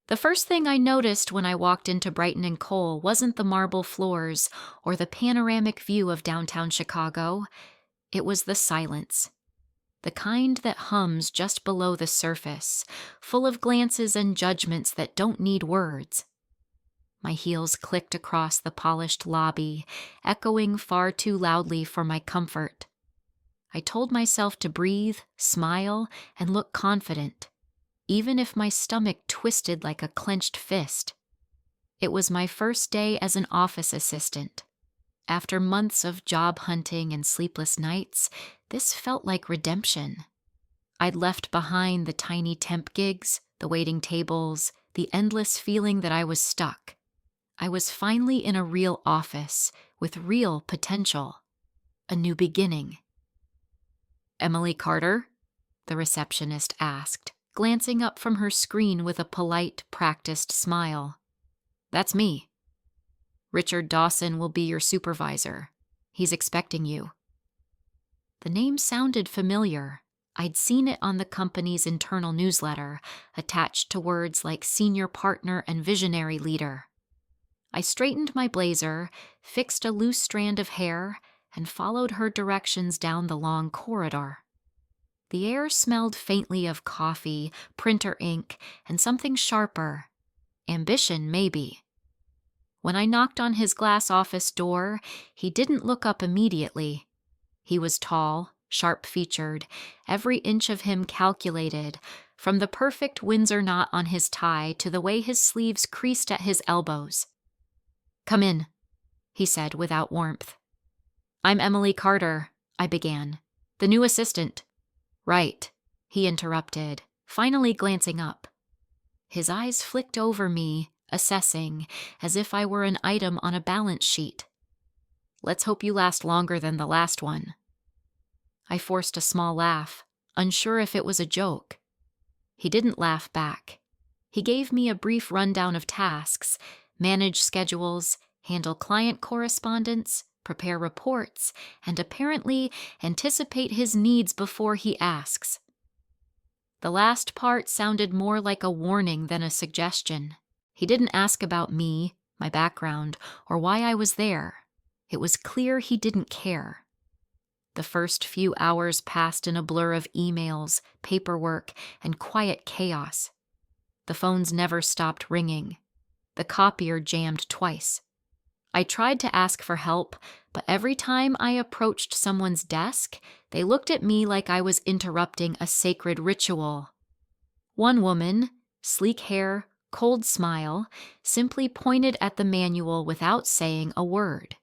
The first thing I noticed when I walked into Brighton Cole wasn't the marble floors or the panoramic view of downtown Chicago. It was the silence. The kind that hums just below the surface, full of glances and judgments that don't need words. My heels clicked across the polished lobby, echoing far too loudly for my comfort. I told myself to breathe, smile, and look confident, even if my stomach twisted like a clenched fist. It was my first day as an office assistant. After months of job hunting and sleepless nights, this felt like redemption. I'd left behind the tiny temp gigs, the waiting tables, the endless feeling that I was stuck. I was finally in a real office with real potential. A new beginning. "Emily Carter?" the receptionist asked, glancing up from her screen with a polite, practiced smile. "That's me. Richard Dawson will be your supervisor. He's expecting you." The name sounded familiar. I'd seen it on the company's internal newsletter, attached to words like senior partner and visionary leader. I straightened my blazer, fixed a loose strand of hair, and followed her directions down the long corridor. The air smelled faintly of coffee, printer ink, and something sharper. Ambition, maybe. When I knocked on his glass office door, he didn't look up immediately. He was tall, sharp-featured, every inch of him calculated, from the perfect Windsor knot on his tie to the way his sleeves creased at his elbows. "Come in," he said without warmth. "I'm Emily Carter," I began. "The new assistant." "Right," he interrupted, finally glancing up. His eyes flicked over me, assessing, as if I were an item on a balance sheet. "Let's hope you last longer than the last one." I forced a small laugh, unsure if it was a joke. He didn't laugh back. He gave me a brief rundown of tasks: manage schedules, handle client correspondence, prepare reports, and apparently anticipate his needs before he asks. The last part sounded more like a warning than a suggestion. He didn't ask about me, my background, or why I was there. It was clear he didn't care. The first few hours passed in a blur of emails, paperwork, and quiet chaos. The phones never stopped ringing. The copier jammed twice. I tried to ask for help, but every time I approached someone's desk, they looked at me like I was interrupting a sacred ritual. One woman, sleek hair, cold smile, simply pointed at the manual without saying a word.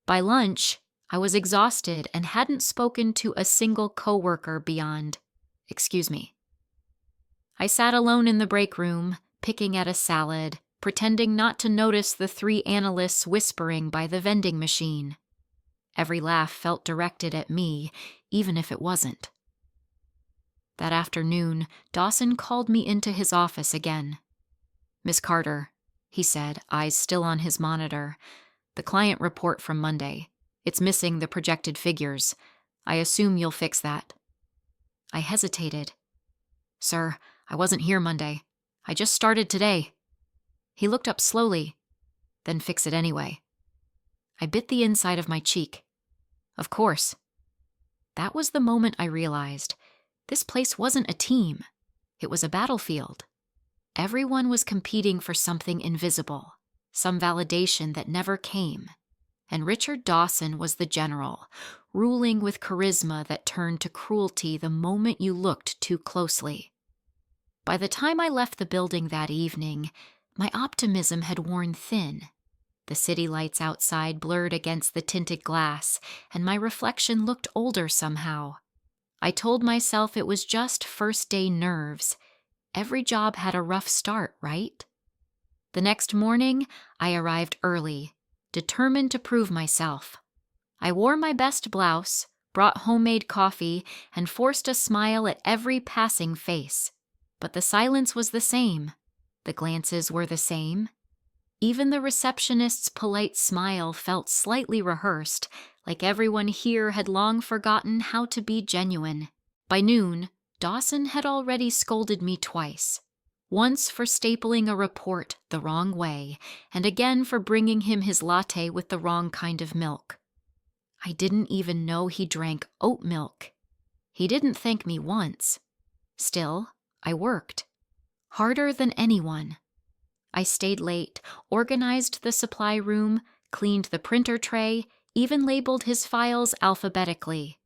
By lunch, I was exhausted and hadn't spoken to a single coworker beyond, "Excuse me." I sat alone in the break room, picking at a salad, pretending not to notice the 3 analysts whispering by the vending machine. Every laugh felt directed at me, even if it wasn't. That afternoon, Dawson called me into his office again. "Miss Carter," he said, eyes still on his monitor, "the client report from Monday. It's missing the projected figures. I assume you'll fix that." I hesitated. "Sir, I wasn't here Monday. I just started today." He looked up slowly. "Then fix it anyway." I bit the inside of my cheek. "Of course." That was the moment I realized this place wasn't a team. It was a battlefield. Everyone was competing for something invisible, some validation that never came. And Richard Dawson was the general, ruling with charisma that turned to cruelty the moment you looked too closely. By the time I left the building that evening, my optimism had worn thin. The city lights outside blurred against the tinted glass, and my reflection looked older somehow. I told myself it was just first-day nerves. Every job had a rough start, right? The next morning, I arrived early, determined to prove myself. I wore my best blouse, brought homemade coffee, and forced a smile at every passing face. But the silence was the same. The glances were the same. Even the receptionist's polite smile felt slightly rehearsed, like everyone here had long forgotten how to be genuine. By noon, Dawson had already scolded me twice. Once for stapling a report the wrong way, and again for bringing him his latte with the wrong kind of milk. I didn't even know he drank oat milk. He didn't thank me once. Still, I worked. Harder than anyone. I stayed late, organized the supply room, cleaned the printer tray, even labeled his files alphabetically.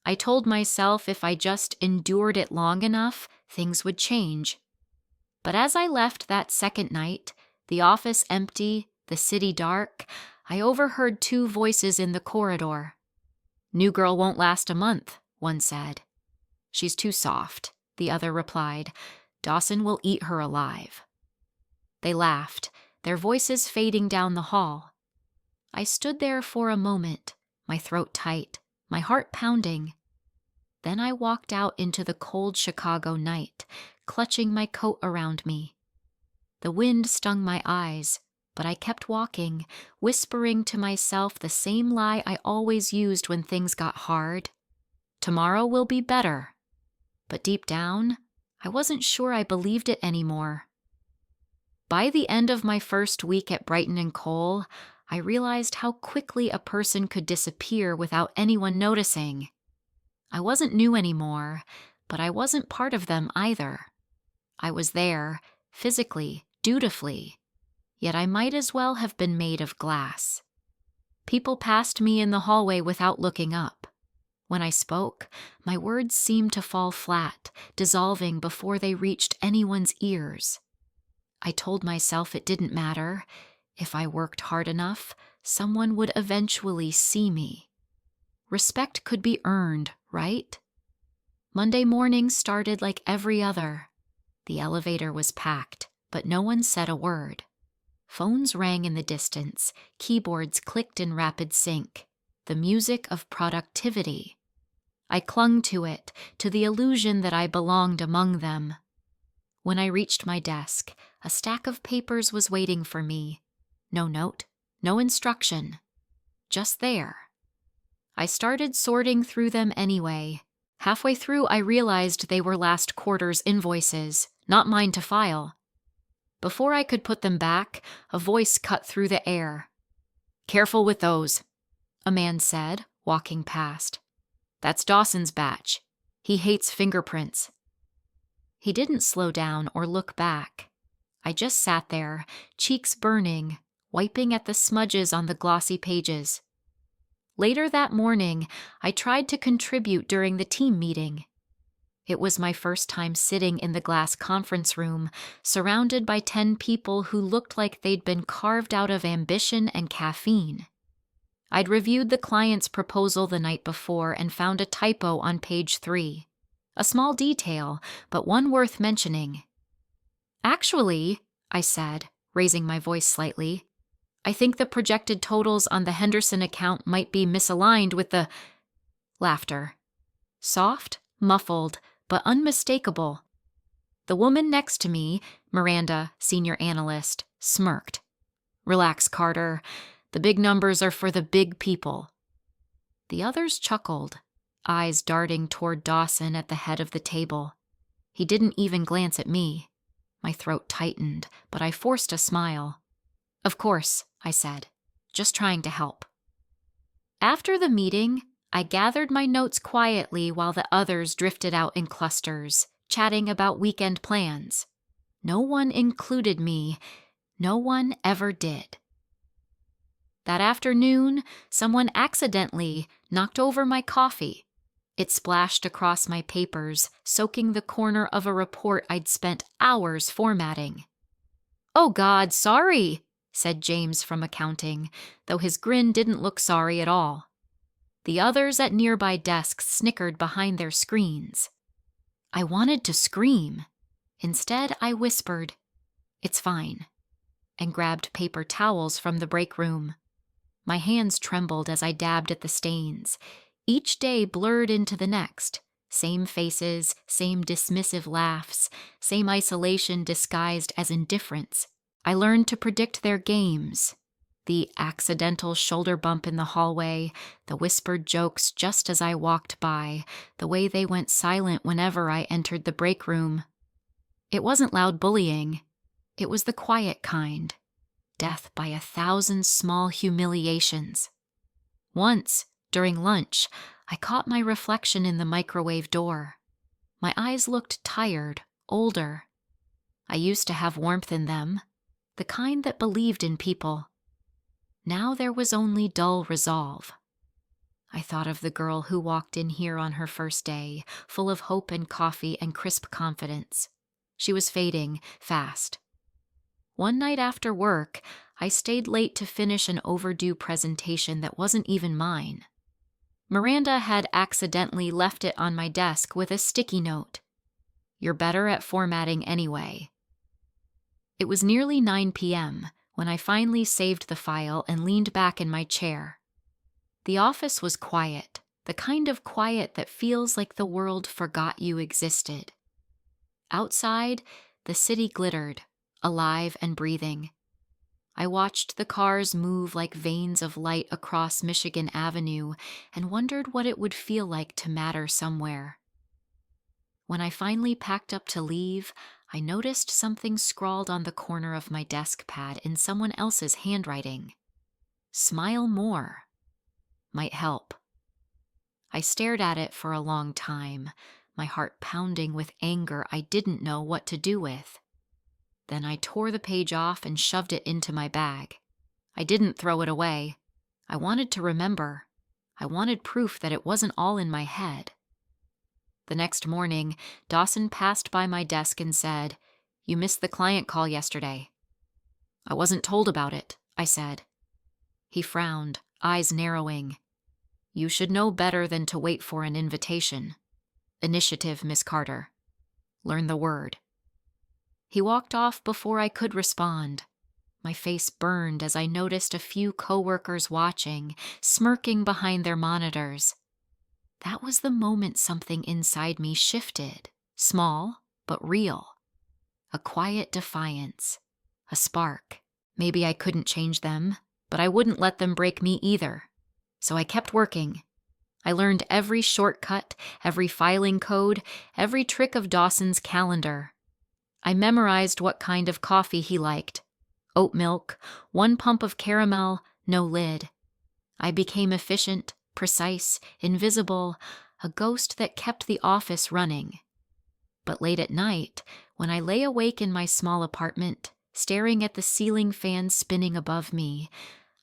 I told myself if I just endured it long enough, things would change. But as I left that second night, the office empty, the city dark, I overheard two voices in the corridor. "New girl won't last a month," one said. "She's too soft," the other replied. "Dawson will eat her alive." They laughed, their voices fading down the hall. I stood there for a moment, my throat tight, my heart pounding. Then I walked out into the cold Chicago night, clutching my coat around me. The wind stung my eyes, but I kept walking, whispering to myself the same lie I always used when things got hard. Tomorrow will be better. But deep down, I wasn't sure I believed it anymore. By the end of my first week at Brighton Cole, I realized how quickly a person could disappear without anyone noticing. I wasn't new anymore, but I wasn't part of them either. I was there, physically, dutifully, yet I might as well have been made of glass. People passed me in the hallway without looking up. When I spoke, my words seemed to fall flat, dissolving before they reached anyone's ears. I told myself it didn't matter. If I worked hard enough, someone would eventually see me. Respect could be earned, right? Monday morning started like every other. The elevator was packed, but no one said a word. Phones rang in the distance, keyboards clicked in rapid sync, the music of productivity. I clung to it, to the illusion that I belonged among them. When I reached my desk, a stack of papers was waiting for me. No note, no instruction. Just there. I started sorting through them anyway. Halfway through, I realized they were last quarter's invoices, not mine to file. Before I could put them back, a voice cut through the air. "Careful with those," a man said, walking past. "That's Dawson's batch. He hates fingerprints." He didn't slow down or look back. I just sat there, cheeks burning, wiping at the smudges on the glossy pages. Later that morning, I tried to contribute during the team meeting. It was my first time sitting in the glass conference room, surrounded by 10 people who looked like they'd been carved out of ambition and caffeine. I'd reviewed the client's proposal the night before and found a typo on page 3. A small detail, but one worth mentioning. "Actually," I said, raising my voice slightly, "I think the projected totals on the Henderson account might be misaligned with the—" Laughter. Soft, muffled, but unmistakable. The woman next to me, Miranda, senior analyst, smirked. "Relax, Carter. The big numbers are for the big people." The others chuckled, eyes darting toward Dawson at the head of the table. He didn't even glance at me. My throat tightened, but I forced a smile. "Of course," I said, "just trying to help." After the meeting, I gathered my notes quietly while the others drifted out in clusters, chatting about weekend plans. No one included me. No one ever did. That afternoon, someone accidentally knocked over my coffee. It splashed across my papers, soaking the corner of a report I'd spent hours formatting. "Oh God, sorry," said James from accounting, though his grin didn't look sorry at all. The others at nearby desks snickered behind their screens. I wanted to scream. Instead, I whispered, "It's fine," and grabbed paper towels from the break room. My hands trembled as I dabbed at the stains. Each day blurred into the next. Same faces, same dismissive laughs, same isolation disguised as indifference. I learned to predict their games. The accidental shoulder bump in the hallway, the whispered jokes just as I walked by, the way they went silent whenever I entered the break room. It wasn't loud bullying. It was the quiet kind. Death by 1,000 small humiliations. Once, during lunch, I caught my reflection in the microwave door. My eyes looked tired, older. I used to have warmth in them, the kind that believed in people. Now there was only dull resolve. I thought of the girl who walked in here on her first day, full of hope and coffee and crisp confidence. She was fading fast. One night after work, I stayed late to finish an overdue presentation that wasn't even mine. Miranda had accidentally left it on my desk with a sticky note. "You're better at formatting anyway." It was nearly 9 p.m. when I finally saved the file and leaned back in my chair. The office was quiet, the kind of quiet that feels like the world forgot you existed. Outside, the city glittered, alive and breathing. I watched the cars move like veins of light across Michigan Avenue and wondered what it would feel like to matter somewhere. When I finally packed up to leave, I noticed something scrawled on the corner of my desk pad in someone else's handwriting. "Smile more." Might help. I stared at it for a long time, my heart pounding with anger I didn't know what to do with. Then I tore the page off and shoved it into my bag. I didn't throw it away. I wanted to remember. I wanted proof that it wasn't all in my head. The next morning, Dawson passed by my desk and said, "You missed the client call yesterday." "I wasn't told about it," I said. He frowned, eyes narrowing. "You should know better than to wait for an invitation. Initiative, Miss Carter. Learn the word." He walked off before I could respond. My face burned as I noticed a few coworkers watching, smirking behind their monitors. That was the moment something inside me shifted, small but real. A quiet defiance, a spark. Maybe I couldn't change them, but I wouldn't let them break me either. So I kept working. I learned every shortcut, every filing code, every trick of Dawson's calendar. I memorized what kind of coffee he liked. Oat milk, 1 pump of caramel, no lid. I became efficient, precise, invisible, a ghost that kept the office running. But late at night, when I lay awake in my small apartment, staring at the ceiling fan spinning above me,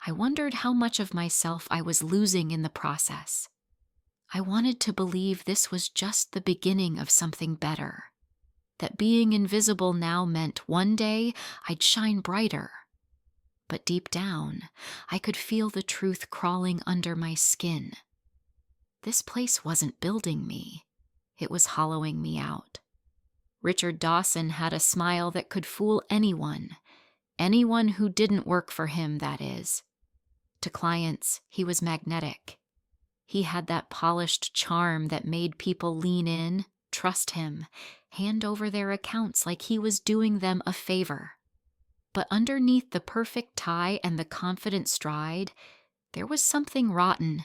I wondered how much of myself I was losing in the process. I wanted to believe this was just the beginning of something better. That being invisible now meant one day I'd shine brighter. But deep down, I could feel the truth crawling under my skin. This place wasn't building me. It was hollowing me out. Richard Dawson had a smile that could fool anyone who didn't work for him, that is. To clients, he was magnetic. He had that polished charm that made people lean in, trust him, hand over their accounts like he was doing them a favor. But underneath the perfect tie and the confident stride, there was something rotten.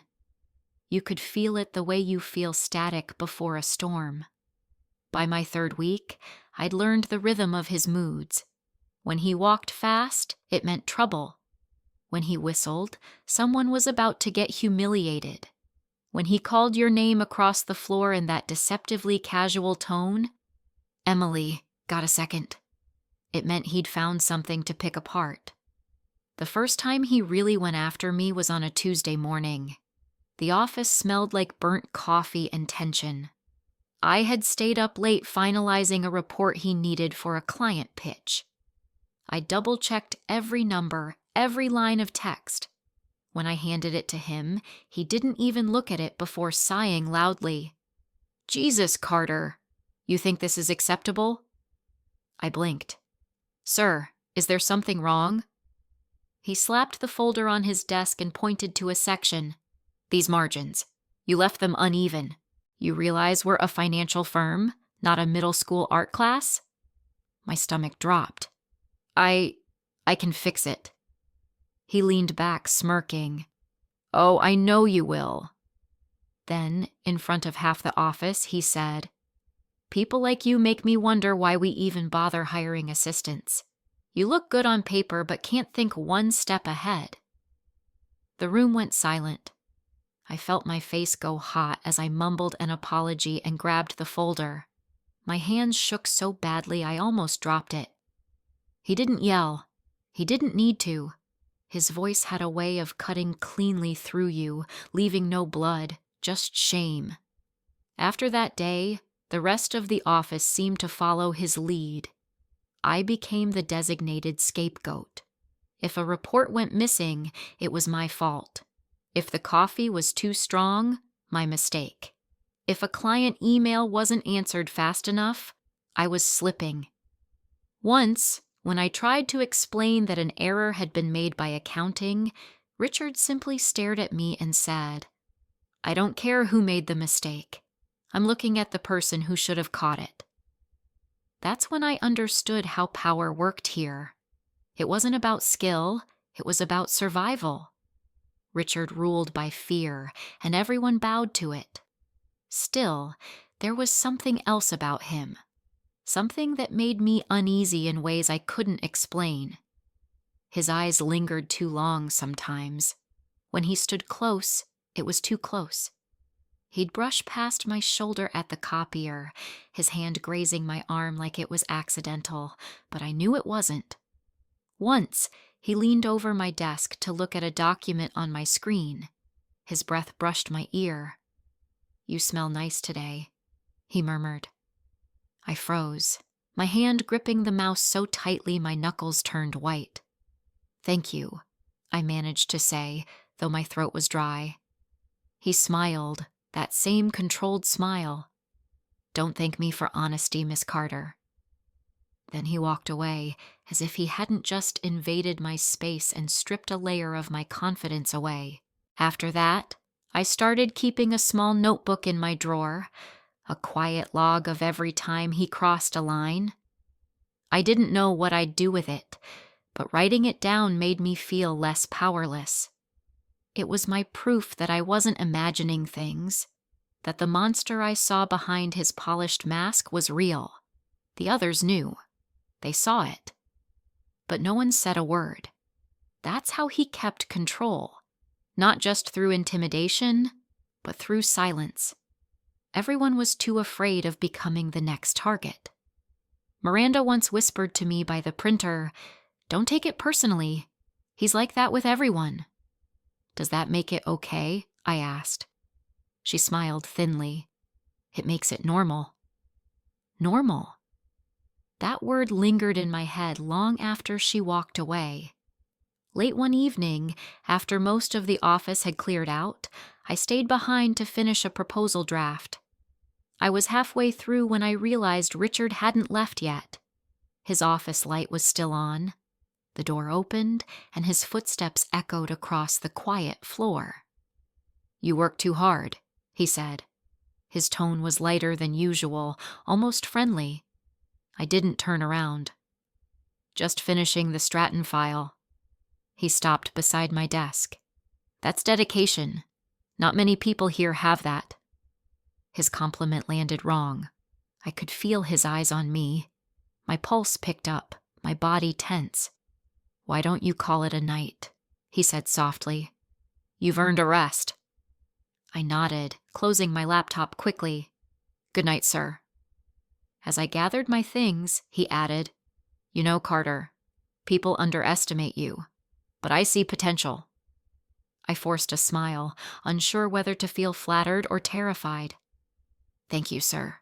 You could feel it the way you feel static before a storm. By my 3rd week, I'd learned the rhythm of his moods. When he walked fast, it meant trouble. When he whistled, someone was about to get humiliated. When he called your name across the floor in that deceptively casual tone, "Emily, got a second?" It meant he'd found something to pick apart. The first time he really went after me was on a Tuesday morning. The office smelled like burnt coffee and tension. I had stayed up late finalizing a report he needed for a client pitch. I double-checked every number, every line of text. When I handed it to him, he didn't even look at it before sighing loudly. "Jesus, Carter, you think this is acceptable?" I blinked. "Sir, is there something wrong?" He slapped the folder on his desk and pointed to a section. "These margins. You left them uneven. You realize we're a financial firm, not a middle school art class?" My stomach dropped. I can fix it." He leaned back, smirking. "Oh, I know you will." Then, in front of half the office, he said, People like you make me wonder why we even bother hiring assistants. You look good on paper but can't think one step ahead." The room went silent. I felt my face go hot as I mumbled an apology and grabbed the folder. My hands shook so badly I almost dropped it. He didn't yell. He didn't need to. His voice had a way of cutting cleanly through you, leaving no blood, just shame. After that day, the rest of the office seemed to follow his lead. I became the designated scapegoat. If a report went missing, it was my fault. If the coffee was too strong, my mistake. If a client email wasn't answered fast enough, I was slipping. Once, when I tried to explain that an error had been made by accounting, Richard simply stared at me and said, "I don't care who made the mistake. I'm looking at the person who should have caught it." That's when I understood how power worked here. It wasn't about skill, it was about survival. Richard ruled by fear, and everyone bowed to it. Still, there was something else about him. Something that made me uneasy in ways I couldn't explain. His eyes lingered too long sometimes. When he stood close, it was too close. He'd brush past my shoulder at the copier, his hand grazing my arm like it was accidental, but I knew it wasn't. Once, he leaned over my desk to look at a document on my screen. His breath brushed my ear. "You smell nice today," he murmured. I froze, my hand gripping the mouse so tightly my knuckles turned white. "Thank you," I managed to say, though my throat was dry. He smiled, that same controlled smile. "Don't thank me for honesty, Miss Carter." Then he walked away, as if he hadn't just invaded my space and stripped a layer of my confidence away. After that, I started keeping a small notebook in my drawer, a quiet log of every time he crossed a line. I didn't know what I'd do with it, but writing it down made me feel less powerless. It was my proof that I wasn't imagining things, that the monster I saw behind his polished mask was real. The others knew. They saw it. But no one said a word. That's how he kept control, not just through intimidation, but through silence. Everyone was too afraid of becoming the next target. Miranda once whispered to me by the printer, "Don't take it personally. He's like that with everyone." "Does that make it okay?" I asked. She smiled thinly. "It makes it normal." Normal. That word lingered in my head long after she walked away. Late one evening, after most of the office had cleared out, I stayed behind to finish a proposal draft. I was halfway through when I realized Richard hadn't left yet. His office light was still on. The door opened, and his footsteps echoed across the quiet floor. "You work too hard," he said. His tone was lighter than usual, almost friendly. I didn't turn around. "Just finishing the Stratton file." He stopped beside my desk. "That's dedication. Not many people here have that." His compliment landed wrong. I could feel his eyes on me. My pulse picked up, my body tense. "Why don't you call it a night?" he said softly. "You've earned a rest." I nodded, closing my laptop quickly. "Good night, sir." As I gathered my things, he added, "You know, Carter, people underestimate you, but I see potential." I forced a smile, unsure whether to feel flattered or terrified. "Thank you, sir."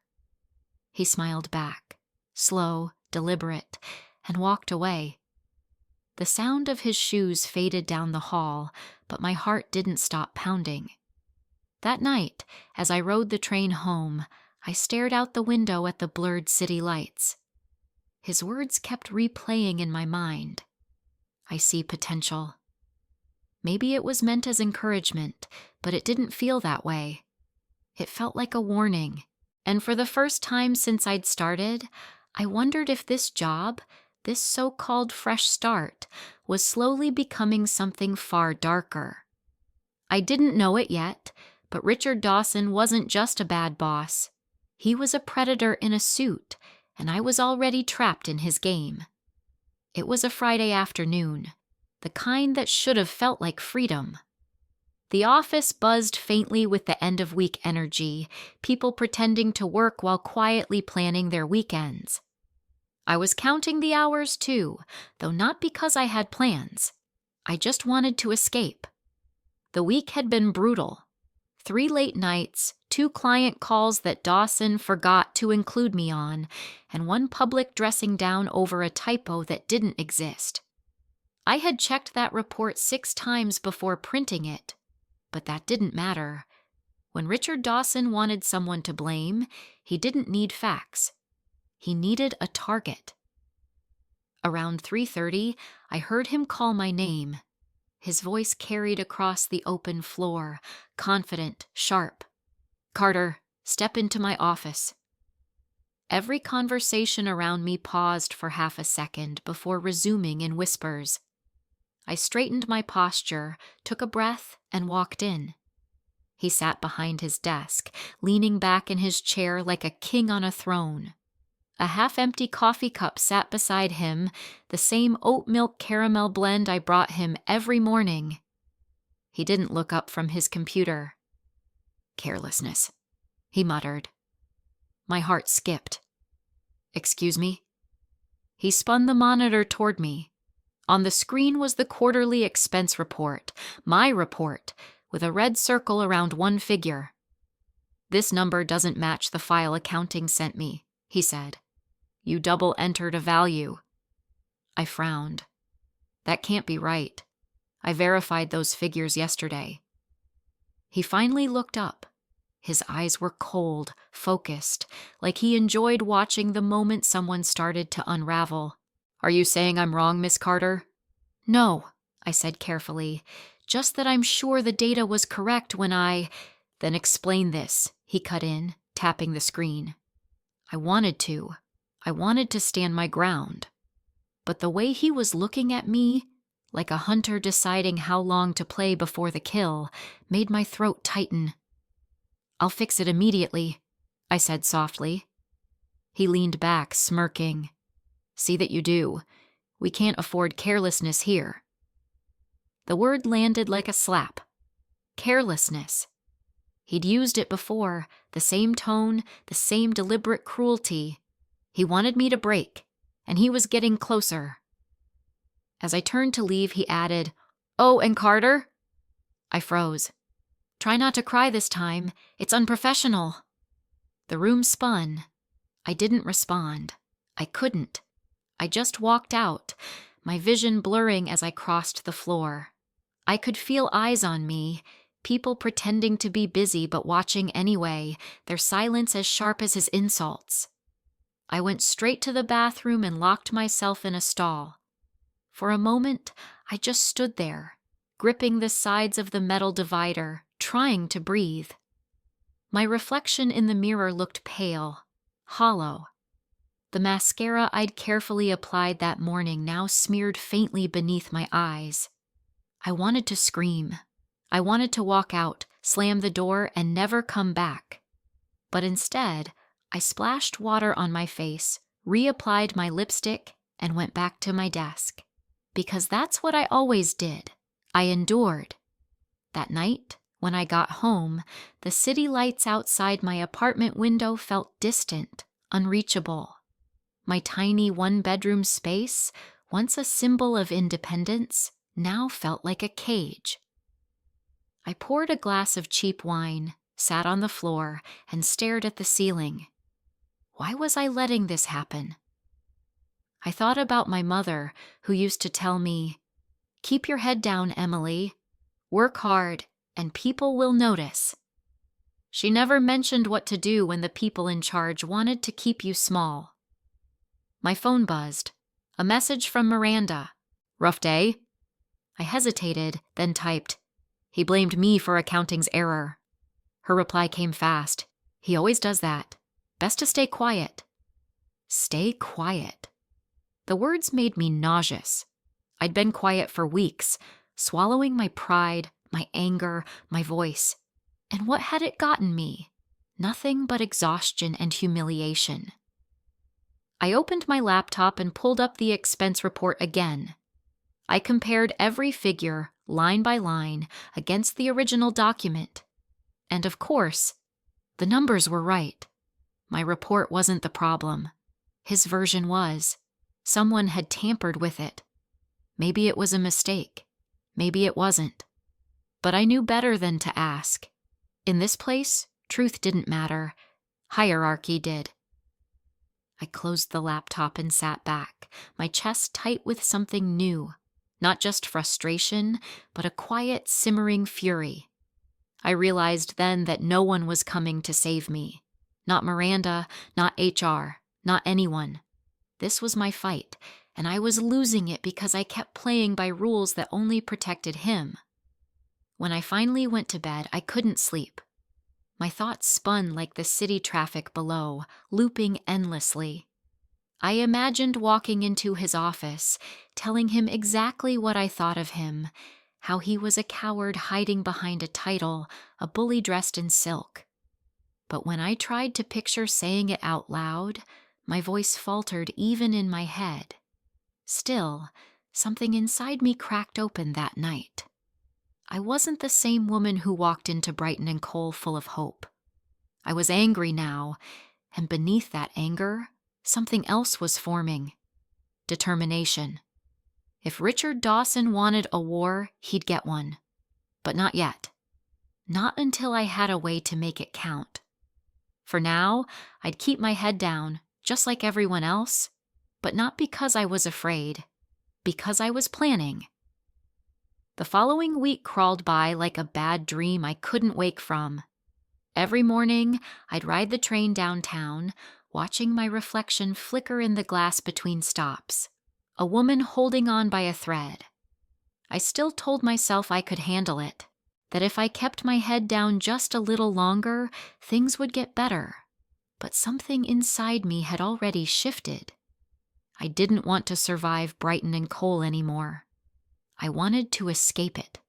He smiled back, slow, deliberate, and walked away. The sound of his shoes faded down the hall, but my heart didn't stop pounding. That night, as I rode the train home, I stared out the window at the blurred city lights. His words kept replaying in my mind. I see potential. Maybe it was meant as encouragement, but it didn't feel that way. It felt like a warning, and for the first time since I'd started, I wondered if this job, this so-called fresh start, was slowly becoming something far darker. I didn't know it yet, but Richard Dawson wasn't just a bad boss. He was a predator in a suit, and I was already trapped in his game. It was a Friday afternoon, the kind that should have felt like freedom. The office buzzed faintly with the end-of-week energy, people pretending to work while quietly planning their weekends. I was counting the hours too, though not because I had plans. I just wanted to escape. The week had been brutal. 3 late nights, 2 client calls that Dawson forgot to include me on, and 1 public dressing down over a typo that didn't exist. I had checked that report 6 times before printing it, but that didn't matter. When Richard Dawson wanted someone to blame, he didn't need facts. He needed a target. Around 3:30, I heard him call my name. His voice carried across the open floor, confident, sharp. "Carter, step into my office." Every conversation around me paused for half a second before resuming in whispers. I straightened my posture, took a breath, and walked in. He sat behind his desk, leaning back in his chair like a king on a throne. A half-empty coffee cup sat beside him, the same oat milk caramel blend I brought him every morning. He didn't look up from his computer. "Carelessness," he muttered. My heart skipped. "Excuse me?" He spun the monitor toward me. On the screen was the quarterly expense report, my report, with a red circle around 1 figure. "This number doesn't match the file accounting sent me," he said. "You double-entered a value." I frowned. That can't be right. I verified those figures yesterday. He finally looked up. His eyes were cold, focused, like he enjoyed watching the moment someone started to unravel. "Are you saying I'm wrong, Miss Carter?" "No," I said carefully. "Just that I'm sure the data was correct when I—" "Then explain this," he cut in, tapping the screen. I wanted to stand my ground. But the way he was looking at me, like a hunter deciding how long to play before the kill, made my throat tighten. "I'll fix it immediately," I said softly. He leaned back, smirking. "See that you do. We can't afford carelessness here." The word landed like a slap. Carelessness. He'd used it before, the same tone, the same deliberate cruelty. He wanted me to break, and he was getting closer. As I turned to leave, he added, "Oh, and Carter?" I froze. "Try not to cry this time. It's unprofessional." The room spun. I didn't respond. I couldn't. I just walked out, my vision blurring as I crossed the floor. I could feel eyes on me, people pretending to be busy but watching anyway, their silence as sharp as his insults. I went straight to the bathroom and locked myself in a stall. For a moment, I just stood there, gripping the sides of the metal divider, trying to breathe. My reflection in the mirror looked pale, hollow. The mascara I'd carefully applied that morning now smeared faintly beneath my eyes. I wanted to scream. I wanted to walk out, slam the door, and never come back. But instead, I splashed water on my face, reapplied my lipstick, and went back to my desk. Because that's what I always did. I endured. That night, when I got home, the city lights outside my apartment window felt distant, unreachable. My tiny 1-bedroom space, once a symbol of independence, now felt like a cage. I poured a glass of cheap wine, sat on the floor, and stared at the ceiling. Why was I letting this happen? I thought about my mother, who used to tell me, "Keep your head down, Emily. Work hard, and people will notice." She never mentioned what to do when the people in charge wanted to keep you small. My phone buzzed. A message from Miranda. "Rough day?" I hesitated, then typed, "He blamed me for accounting's error." Her reply came fast. "He always does that. Best to stay quiet." Stay quiet. The words made me nauseous. I'd been quiet for weeks, swallowing my pride, my anger, my voice. And what had it gotten me? Nothing but exhaustion and humiliation. I opened my laptop and pulled up the expense report again. I compared every figure, line by line, against the original document. And of course, the numbers were right. My report wasn't the problem. His version was. Someone had tampered with it. Maybe it was a mistake. Maybe it wasn't. But I knew better than to ask. In this place, truth didn't matter. Hierarchy did. I closed the laptop and sat back, my chest tight with something new. Not just frustration, but a quiet, simmering fury. I realized then that no one was coming to save me. Not Miranda, not HR, not anyone. This was my fight, and I was losing it because I kept playing by rules that only protected him. When I finally went to bed, I couldn't sleep. My thoughts spun like the city traffic below, looping endlessly. I imagined walking into his office, telling him exactly what I thought of him, how he was a coward hiding behind a title, a bully dressed in silk. But when I tried to picture saying it out loud, my voice faltered even in my head. Still, something inside me cracked open that night. I wasn't the same woman who walked into Brighton Cole full of hope. I was angry now, and beneath that anger, something else was forming. Determination. If Richard Dawson wanted a war, he'd get one. But not yet. Not until I had a way to make it count. For now, I'd keep my head down, just like everyone else, but not because I was afraid, because I was planning. The following week crawled by like a bad dream I couldn't wake from. Every morning, I'd ride the train downtown, watching my reflection flicker in the glass between stops, a woman holding on by a thread. I still told myself I could handle it, that if I kept my head down just a little longer, things would get better. But something inside me had already shifted. I didn't want to survive Brighton Cole anymore. I wanted to escape it.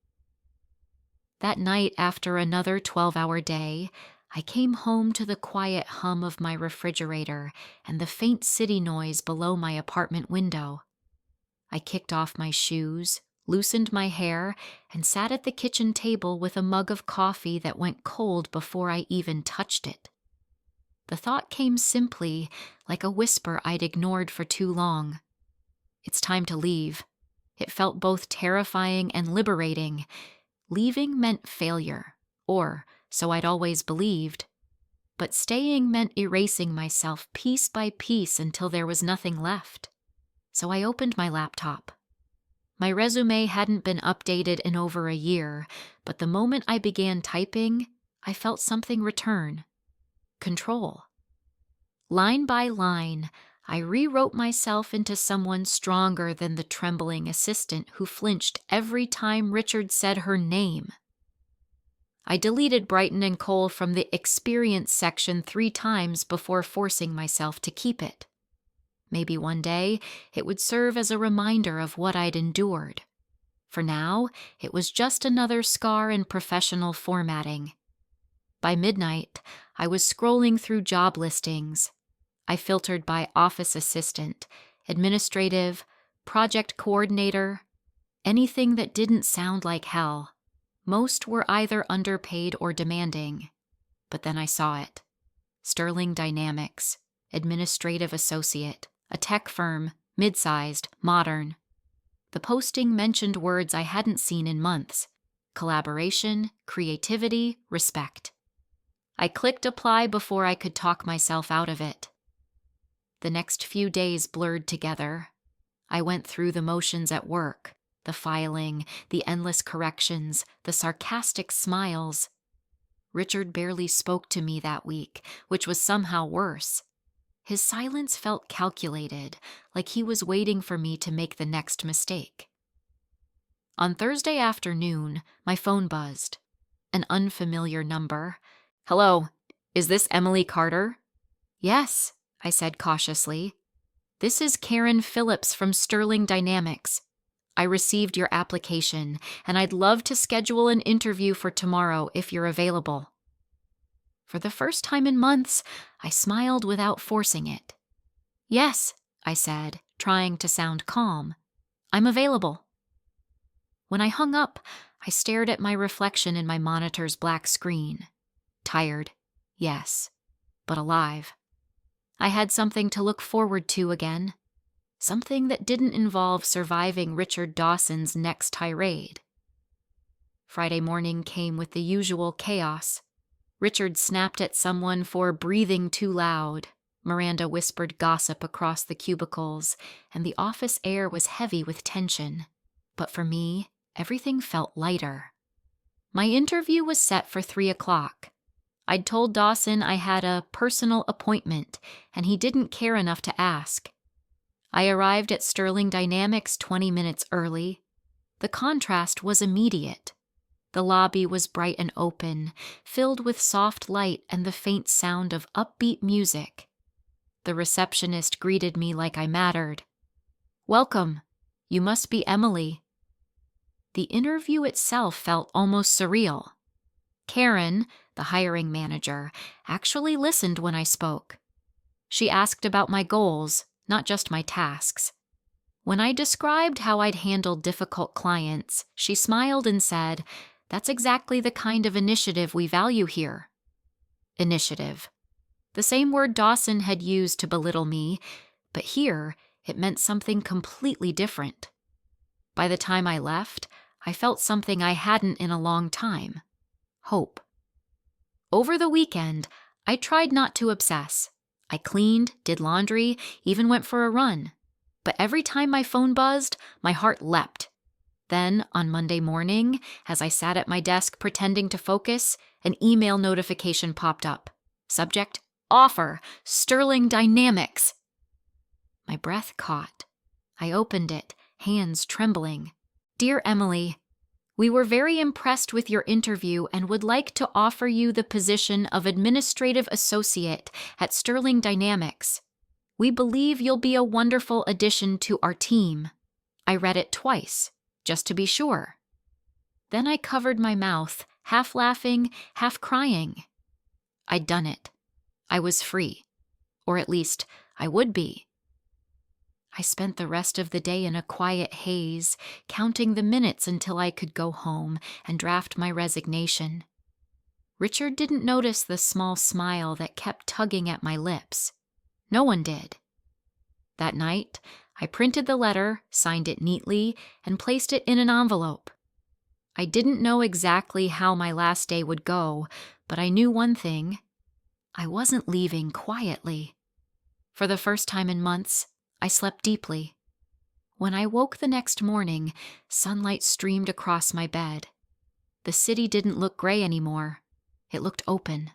That night, after another 12-hour day, I came home to the quiet hum of my refrigerator and the faint city noise below my apartment window. I kicked off my shoes, loosened my hair, and sat at the kitchen table with a mug of coffee that went cold before I even touched it. The thought came simply, like a whisper I'd ignored for too long. It's time to leave. It felt both terrifying and liberating. Leaving meant failure, or so I'd always believed. But staying meant erasing myself piece by piece until there was nothing left. So I opened my laptop. My resume hadn't been updated in over a year, but the moment I began typing, I felt something return. Control. Line by line, I rewrote myself into someone stronger than the trembling assistant who flinched every time Richard said her name. I deleted Brighton Cole from the experience section 3 times before forcing myself to keep it. Maybe one day it would serve as a reminder of what I'd endured. For now, it was just another scar in professional formatting. By midnight, I was scrolling through job listings. I filtered by office assistant, administrative, project coordinator, anything that didn't sound like hell. Most were either underpaid or demanding. But then I saw it. Sterling Dynamics, administrative associate, a tech firm, mid-sized, modern. The posting mentioned words I hadn't seen in months: collaboration, creativity, respect. I clicked apply before I could talk myself out of it. The next few days blurred together. I went through the motions at work, the filing, the endless corrections, the sarcastic smiles. Richard barely spoke to me that week, which was somehow worse. His silence felt calculated, like he was waiting for me to make the next mistake. On Thursday afternoon, my phone buzzed. An unfamiliar number. "Hello, is this Emily Carter?" "Yes," I said cautiously. "This is Karen Phillips from Sterling Dynamics. I received your application, and I'd love to schedule an interview for tomorrow if you're available." For the first time in months, I smiled without forcing it. "Yes," I said, trying to sound calm. "I'm available." When I hung up, I stared at my reflection in my monitor's black screen. Tired, yes, but alive. I had something to look forward to again. Something that didn't involve surviving Richard Dawson's next tirade. Friday morning came with the usual chaos. Richard snapped at someone for breathing too loud. Miranda whispered gossip across the cubicles, and the office air was heavy with tension. But for me, everything felt lighter. My interview was set for 3 o'clock. I'd told Dawson I had a personal appointment, and he didn't care enough to ask. I arrived at Sterling Dynamics 20 minutes early. The contrast was immediate. The lobby was bright and open, filled with soft light and the faint sound of upbeat music. The receptionist greeted me like I mattered. "Welcome. You must be Emily." The interview itself felt almost surreal. Karen, the hiring manager, actually listened when I spoke. She asked about my goals, not just my tasks. When I described how I'd handled difficult clients, she smiled and said, "That's exactly the kind of initiative we value here." Initiative. The same word Dawson had used to belittle me, but here it meant something completely different. By the time I left, I felt something I hadn't in a long time. Hope. Over the weekend, I tried not to obsess. I cleaned, did laundry, even went for a run. But every time my phone buzzed, my heart leapt. Then, on Monday morning, as I sat at my desk pretending to focus, an email notification popped up. Subject, Offer, Sterling Dynamics. My breath caught. I opened it, hands trembling. "Dear Emily, we were very impressed with your interview and would like to offer you the position of Administrative Associate at Sterling Dynamics. We believe you'll be a wonderful addition to our team." I read it twice, just to be sure. Then I covered my mouth, half laughing, half crying. I'd done it. I was free. Or at least, I would be. I spent the rest of the day in a quiet haze, counting the minutes until I could go home and draft my resignation. Richard didn't notice the small smile that kept tugging at my lips. No one did. That night, I printed the letter, signed it neatly, and placed it in an envelope. I didn't know exactly how my last day would go, but I knew one thing. I wasn't leaving quietly. For the first time in months, I slept deeply. When I woke the next morning, sunlight streamed across my bed. The city didn't look gray anymore. It looked open,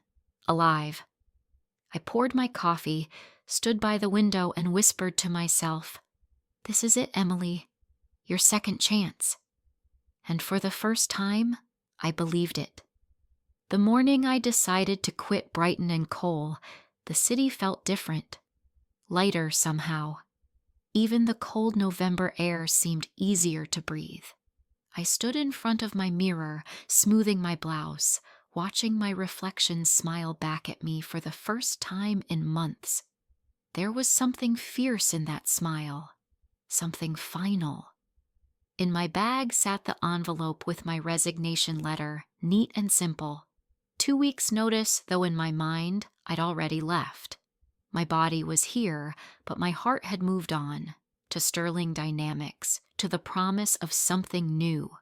alive. I poured my coffee, stood by the window, and whispered to myself, "This is it, Emily. Your second chance." And for the first time, I believed it. The morning I decided to quit Brighton Cole, the city felt different. Lighter somehow. Even the cold November air seemed easier to breathe. I stood in front of my mirror, smoothing my blouse, watching my reflection smile back at me for the first time in months. There was something fierce in that smile, something final. In my bag sat the envelope with my resignation letter, neat and simple. 2 weeks' notice, though in my mind, I'd already left. My body was here, but my heart had moved on, to Sterling Dynamics, to the promise of something new.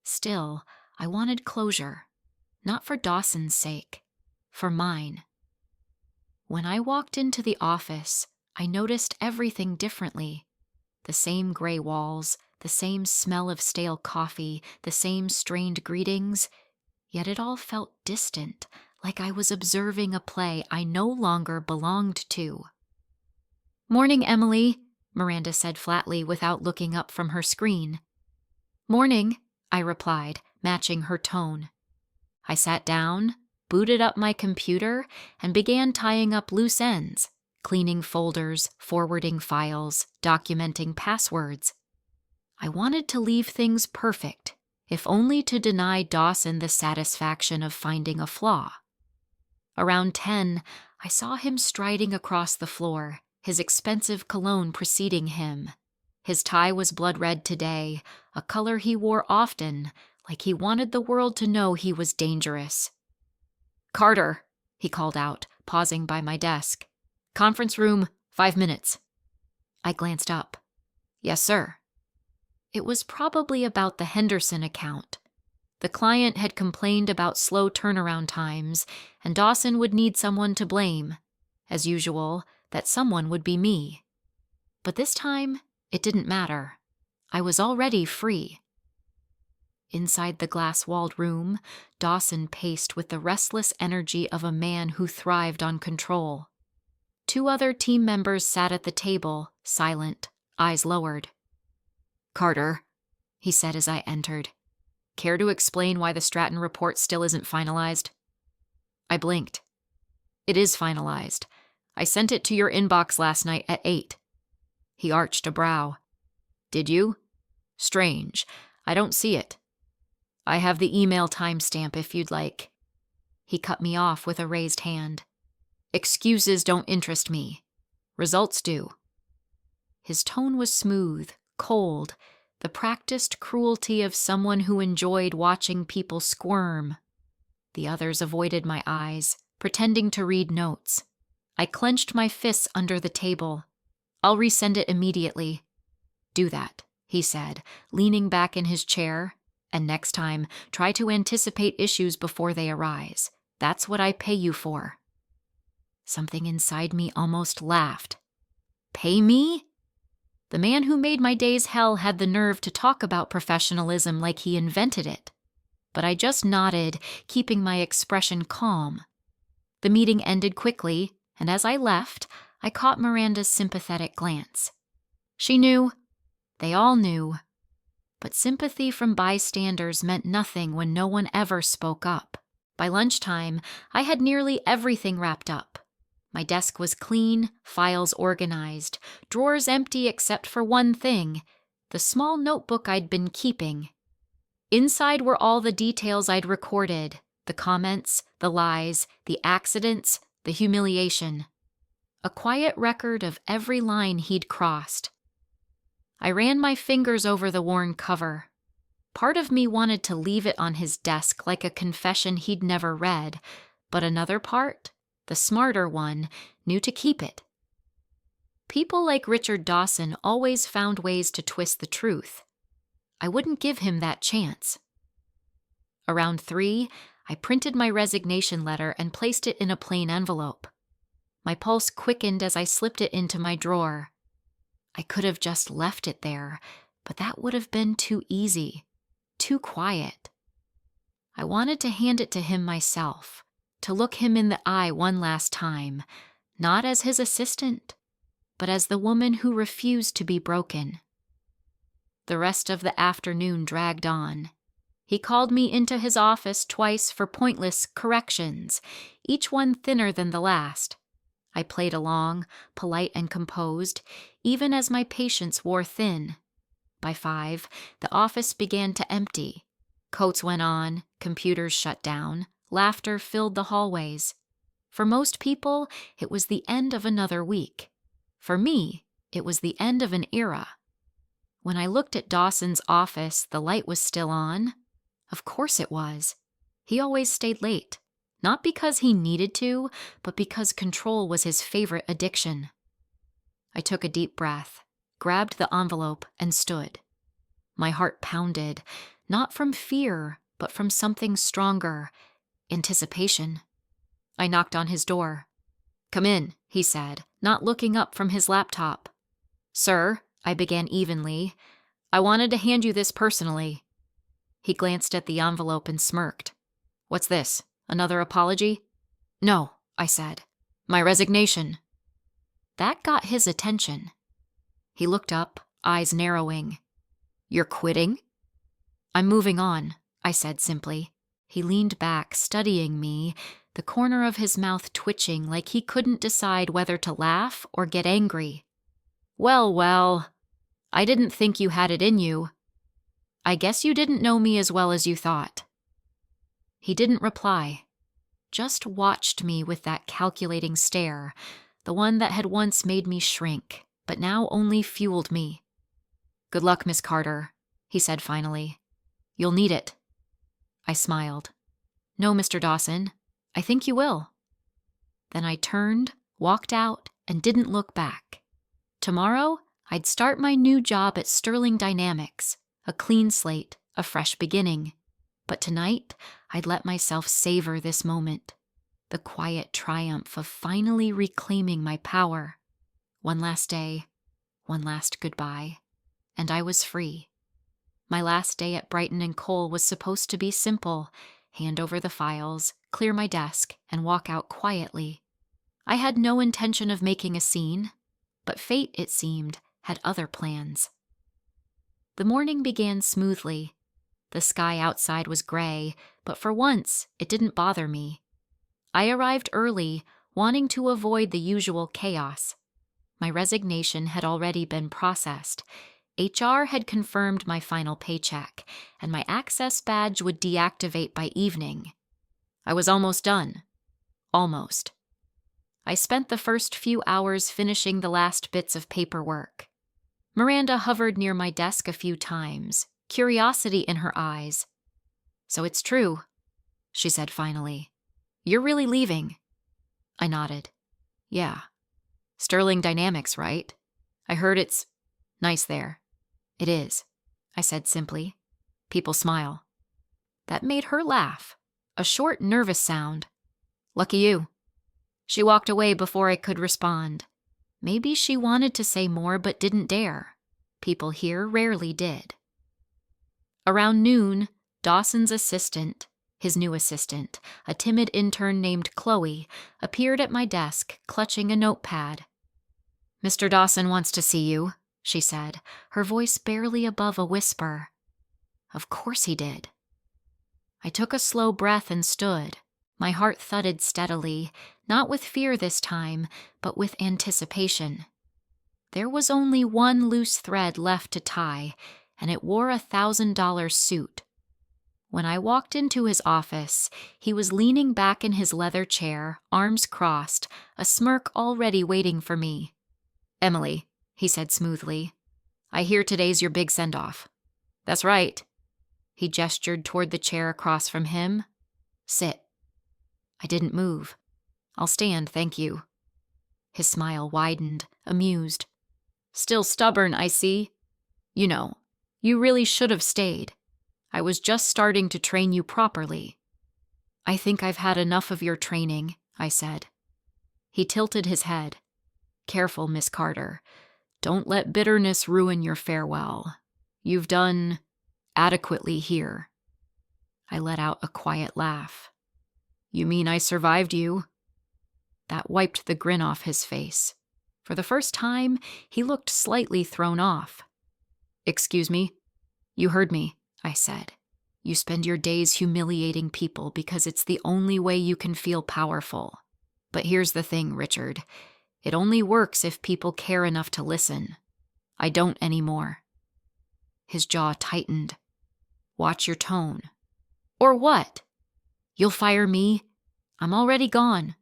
Still, I wanted closure, not for Dawson's sake, for mine. When I walked into the office, I noticed everything differently. The same gray walls, the same smell of stale coffee, the same strained greetings, yet it all felt distant, like I was observing a play I no longer belonged to. "Morning, Emily," Miranda said flatly without looking up from her screen. "Morning," I replied, matching her tone. I sat down, booted up my computer, and began tying up loose ends, cleaning folders, forwarding files, documenting passwords. I wanted to leave things perfect, if only to deny Dawson the satisfaction of finding a flaw. Around 10, I saw him striding across the floor, his expensive cologne preceding him. His tie was blood red today, a color he wore often, like he wanted the world to know he was dangerous. "Carter," he called out, pausing by my desk. "Conference room, 5 minutes." I glanced up. "Yes, sir." It was probably about the Henderson account. The client had complained about slow turnaround times, and Dawson would need someone to blame. As usual, that someone would be me. But this time, it didn't matter. I was already free. Inside the glass-walled room, Dawson paced with the restless energy of a man who thrived on control. 2 other team members sat at the table, silent, eyes lowered. "Carter," he said as I entered, "care to explain why the Stratton report still isn't finalized?" I blinked. "It is finalized. I sent it to your inbox last night at 8. He arched a brow. "Did you? Strange. I don't see it. I have the email timestamp if you'd like." He cut me off with a raised hand. "Excuses don't interest me. Results do." His tone was smooth, cold, the practiced cruelty of someone who enjoyed watching people squirm. The others avoided my eyes, pretending to read notes. I clenched my fists under the table. "I'll resend it immediately." "Do that," he said, leaning back in his chair. "And next time, try to anticipate issues before they arise. That's what I pay you for." Something inside me almost laughed. Pay me? The man who made my days hell had the nerve to talk about professionalism like he invented it. But I just nodded, keeping my expression calm. The meeting ended quickly, and as I left, I caught Miranda's sympathetic glance. She knew. They all knew. But sympathy from bystanders meant nothing when no one ever spoke up. By lunchtime, I had nearly everything wrapped up. My desk was clean, files organized, drawers empty except for one thing, the small notebook I'd been keeping. Inside were all the details I'd recorded, the comments, the lies, the accidents, the humiliation. A quiet record of every line he'd crossed. I ran my fingers over the worn cover. Part of me wanted to leave it on his desk like a confession he'd never read, but another part, the smarter one, knew to keep it. People like Richard Dawson always found ways to twist the truth. I wouldn't give him that chance. Around 3, I printed my resignation letter and placed it in a plain envelope. My pulse quickened as I slipped it into my drawer. I could have just left it there, but that would have been too easy, too quiet. I wanted to hand it to him myself, to look him in the eye one last time, not as his assistant, but as the woman who refused to be broken. The rest of the afternoon dragged on. He called me into his office twice for pointless corrections, each one thinner than the last. I played along, polite and composed, even as my patience wore thin. By 5, the office began to empty. Coats went on, computers shut down, laughter filled the hallways. For most people, it was the end of another week. For me, it was the end of an era. When I looked at Dawson's office, the light was still on. Of course it was. He always stayed late. Not because he needed to, but because control was his favorite addiction. I took a deep breath, grabbed the envelope, and stood. My heart pounded, not from fear, but from something stronger, anticipation. I knocked on his door. "Come in," he said, not looking up from his laptop. "Sir," I began evenly, "I wanted to hand you this personally." He glanced at the envelope and smirked. "What's this? Another apology?" "No," I said. "My resignation." That got his attention. He looked up, eyes narrowing. "You're quitting?" "I'm moving on," I said simply. He leaned back, studying me, the corner of his mouth twitching like he couldn't decide whether to laugh or get angry. Well, well. I didn't think you had it in you. I guess you didn't know me as well as you thought." He didn't reply, just watched me with that calculating stare, the one that had once made me shrink, but now only fueled me. "Good luck, Miss Carter," he said finally. "You'll need it." I smiled. "No, Mr. Dawson, I think you will." Then I turned, walked out, and didn't look back. Tomorrow, I'd start my new job at Sterling Dynamics, a clean slate, a fresh beginning. But tonight, I'd let myself savor this moment, the quiet triumph of finally reclaiming my power. One last day, one last goodbye, and I was free. My last day at Brighton Cole was supposed to be simple: hand over the files, clear my desk, and walk out quietly. I had no intention of making a scene, but fate, it seemed, had other plans. The morning began smoothly. The sky outside was gray, but for once, it didn't bother me. I arrived early, wanting to avoid the usual chaos. My resignation had already been processed. HR had confirmed my final paycheck, and my access badge would deactivate by evening. I was almost done. Almost. I spent the first few hours finishing the last bits of paperwork. Miranda hovered near my desk a few times, curiosity in her eyes. "So it's true," she said finally. "You're really leaving?" I nodded. "Yeah. Sterling Dynamics, right? I heard it's nice there." "It is," I said simply. "People smile." That made her laugh, a short, nervous sound. "Lucky you." She walked away before I could respond. Maybe she wanted to say more but didn't dare. People here rarely did. Around noon, Dawson's assistant, his new assistant, a timid intern named Chloe, appeared at my desk, clutching a notepad. "Mr. Dawson wants to see you," she said, her voice barely above a whisper. Of course he did. I took a slow breath and stood. My heart thudded steadily, not with fear this time, but with anticipation. There was only one loose thread left to tie, and it wore a $1,000 suit. When I walked into his office, he was leaning back in his leather chair, arms crossed, a smirk already waiting for me. "Emily," he said smoothly, "I hear today's your big send-off." "That's right." He gestured toward the chair across from him. "Sit." I didn't move. "I'll stand, thank you." His smile widened, amused. "Still stubborn, I see. You know, you really should have stayed. I was just starting to train you properly." "I think I've had enough of your training," I said. He tilted his head. "Careful, Miss Carter. Don't let bitterness ruin your farewell. You've done adequately here." I let out a quiet laugh. "You mean I survived you?" That wiped the grin off his face. For the first time, he looked slightly thrown off. "Excuse me?" "You heard me," I said. "You spend your days humiliating people because it's the only way you can feel powerful. But here's the thing, Richard. It only works if people care enough to listen. I don't anymore." His jaw tightened. "Watch your tone." "Or what? You'll fire me? I'm already gone."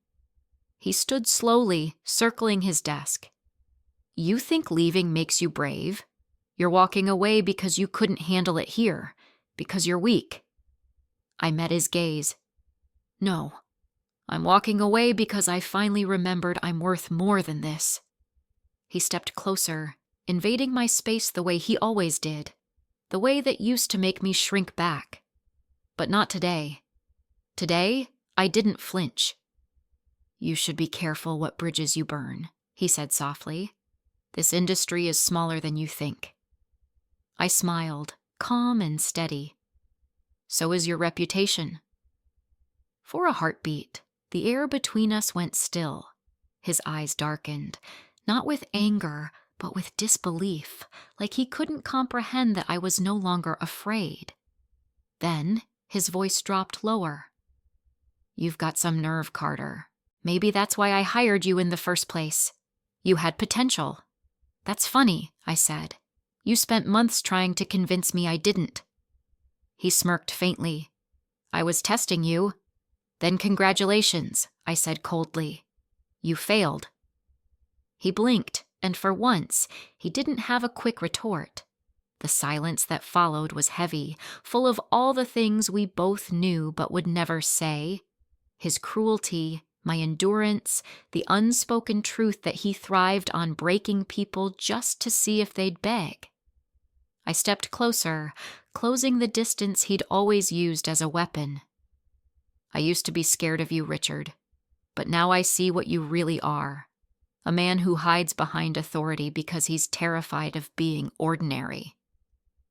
He stood slowly, circling his desk. "You think leaving makes you brave? You're walking away because you couldn't handle it here, because you're weak." I met his gaze. "No, I'm walking away because I finally remembered I'm worth more than this." He stepped closer, invading my space the way he always did, the way that used to make me shrink back. But not today. Today, I didn't flinch. "You should be careful what bridges you burn," he said softly. "This industry is smaller than you think." I smiled, calm and steady. "So is your reputation." For a heartbeat, the air between us went still. His eyes darkened, not with anger, but with disbelief, like he couldn't comprehend that I was no longer afraid. Then his voice dropped lower. "You've got some nerve, Carter. Maybe that's why I hired you in the first place. You had potential." "That's funny," I said. "You spent months trying to convince me I didn't." He smirked faintly. "I was testing you. Then congratulations, I said coldly. You failed. He blinked, and for once, he didn't have a quick retort. The silence that followed was heavy, full of all the things we both knew but would never say. His cruelty, my endurance, the unspoken truth that he thrived on breaking people just to see if they'd beg. I stepped closer, closing the distance he'd always used as a weapon. I used to be scared of you, Richard, but now I see what you really are. A man who hides behind authority because he's terrified of being ordinary.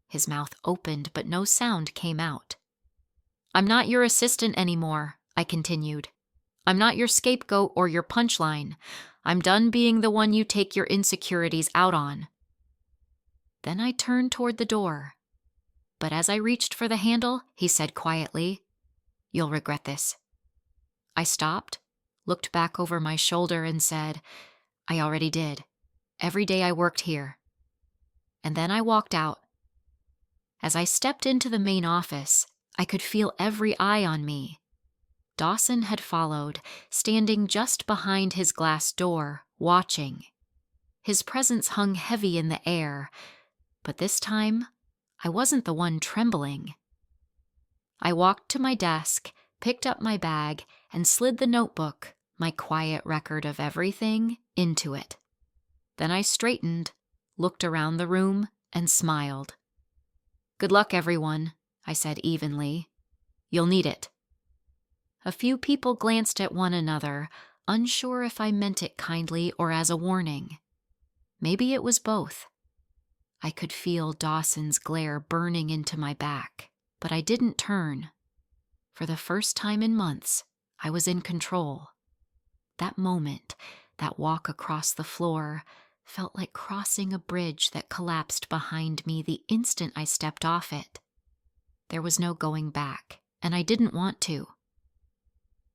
His mouth opened, but no sound came out. I'm not your assistant anymore, I continued. I'm not your scapegoat or your punchline. I'm done being the one you take your insecurities out on. Then I turned toward the door. But as I reached for the handle, he said quietly, You'll regret this. I stopped, looked back over my shoulder and said, I already did. Every day I worked here. And then I walked out. As I stepped into the main office, I could feel every eye on me. Dawson had followed, standing just behind his glass door, watching. His presence hung heavy in the air, but this time, I wasn't the one trembling. I walked to my desk, picked up my bag, and slid the notebook, my quiet record of everything, into it. Then I straightened, looked around the room, and smiled. Good luck, everyone, I said evenly. You'll need it. A few people glanced at one another, unsure if I meant it kindly or as a warning. Maybe it was both. I could feel Dawson's glare burning into my back, but I didn't turn. For the first time in months, I was in control. That moment, that walk across the floor, felt like crossing a bridge that collapsed behind me the instant I stepped off it. There was no going back, and I didn't want to.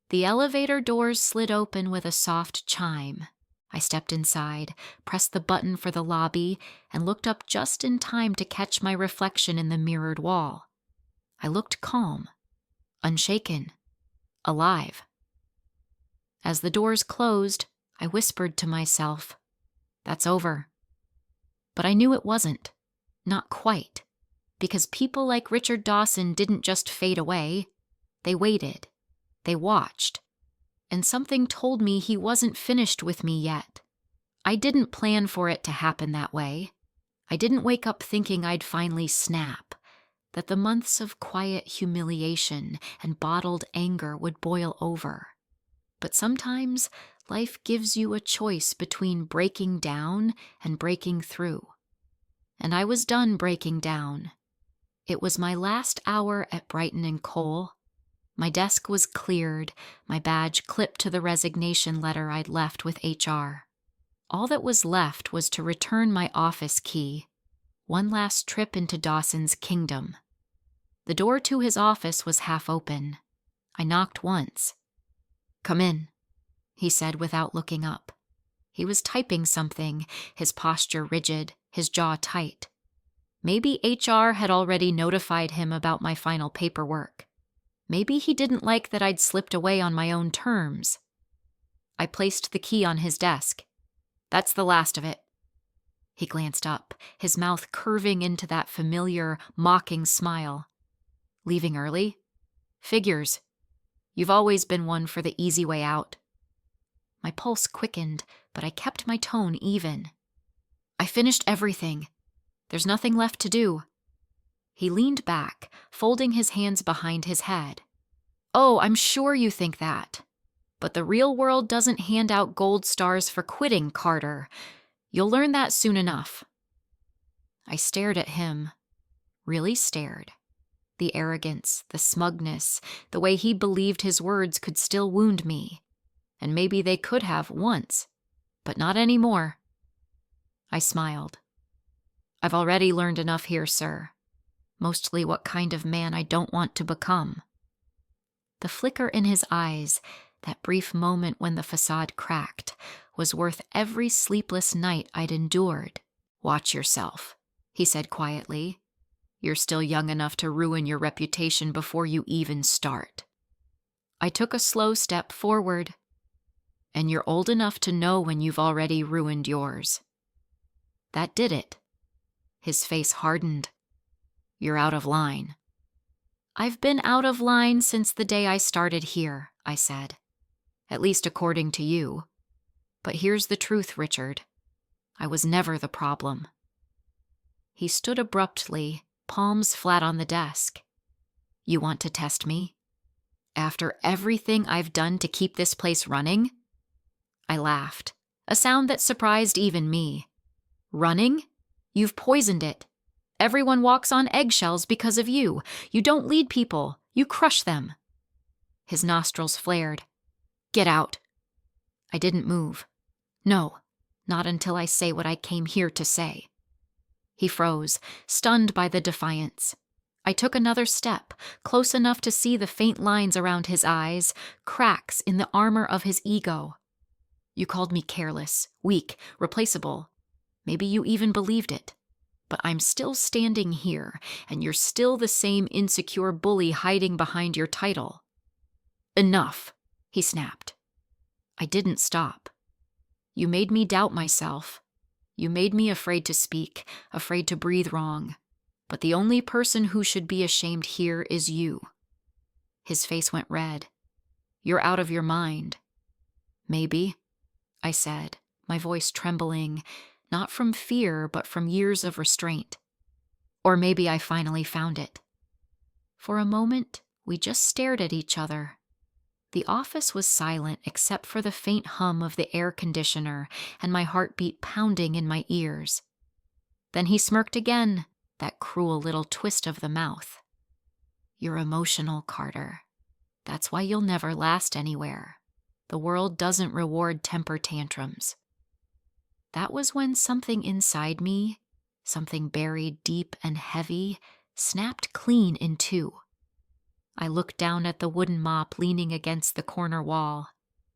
The elevator doors slid open with a soft chime. I stepped inside, pressed the button for the lobby, and looked up just in time to catch my reflection in the mirrored wall. I looked calm, unshaken, alive. As the doors closed, I whispered to myself, That's over. But I knew it wasn't. Not quite. Because people like Richard Dawson didn't just fade away. They waited. They watched. And something told me he wasn't finished with me yet. I didn't plan for it to happen that way. I didn't wake up thinking I'd finally snap, that the months of quiet humiliation and bottled anger would boil over. But sometimes life gives you a choice between breaking down and breaking through. And I was done breaking down. It was my last hour at Brighton Cole. My desk was cleared, my badge clipped to the resignation letter I'd left with HR. All that was left was to return my office key. One last trip into Dawson's kingdom. The door to his office was half open. I knocked once. Come in, he said without looking up. He was typing something, his posture rigid, his jaw tight. Maybe HR had already notified him about my final paperwork. Maybe he didn't like that I'd slipped away on my own terms. I placed the key on his desk. That's the last of it. He glanced up, his mouth curving into that familiar, mocking smile. Leaving early? Figures. You've always been one for the easy way out. My pulse quickened, but I kept my tone even. I finished everything. There's nothing left to do. He leaned back, folding his hands behind his head. Oh, I'm sure you think that. But the real world doesn't hand out gold stars for quitting, Carter. You'll learn that soon enough. I stared at him. Really stared. The arrogance, the smugness, the way he believed his words could still wound me. And maybe they could have once, but not anymore. I smiled. I've already learned enough here, sir. Mostly what kind of man I don't want to become. The flicker in his eyes, that brief moment when the facade cracked, was worth every sleepless night I'd endured. Watch yourself, he said quietly. You're still young enough to ruin your reputation before you even start. I took a slow step forward. And you're old enough to know when you've already ruined yours. That did it. His face hardened. You're out of line. I've been out of line since the day I started here, I said. At least according to you. But here's the truth, Richard. I was never the problem. He stood abruptly, palms flat on the desk. You want to test me? After everything I've done to keep this place running? I laughed, a sound that surprised even me. Running? You've poisoned it. Everyone walks on eggshells because of you. You don't lead people. You crush them. His nostrils flared. Get out. I didn't move. No, not until I say what I came here to say. He froze, stunned by the defiance. I took another step, close enough to see the faint lines around his eyes, cracks in the armor of his ego. You called me careless, weak, replaceable. Maybe you even believed it. But I'm still standing here, and you're still the same insecure bully hiding behind your title. Enough, he snapped. I didn't stop. You made me doubt myself. You made me afraid to speak, afraid to breathe wrong. But the only person who should be ashamed here is you. His face went red. You're out of your mind. Maybe, I said, my voice trembling, not from fear, but from years of restraint. Or maybe I finally found it. For a moment, we just stared at each other. The office was silent except for the faint hum of the air conditioner and my heartbeat pounding in my ears. Then he smirked again, that cruel little twist of the mouth. You're emotional, Carter. That's why you'll never last anywhere. The world doesn't reward temper tantrums. That was when something inside me, something buried deep and heavy, snapped clean in two. I looked down at the wooden mop leaning against the corner wall.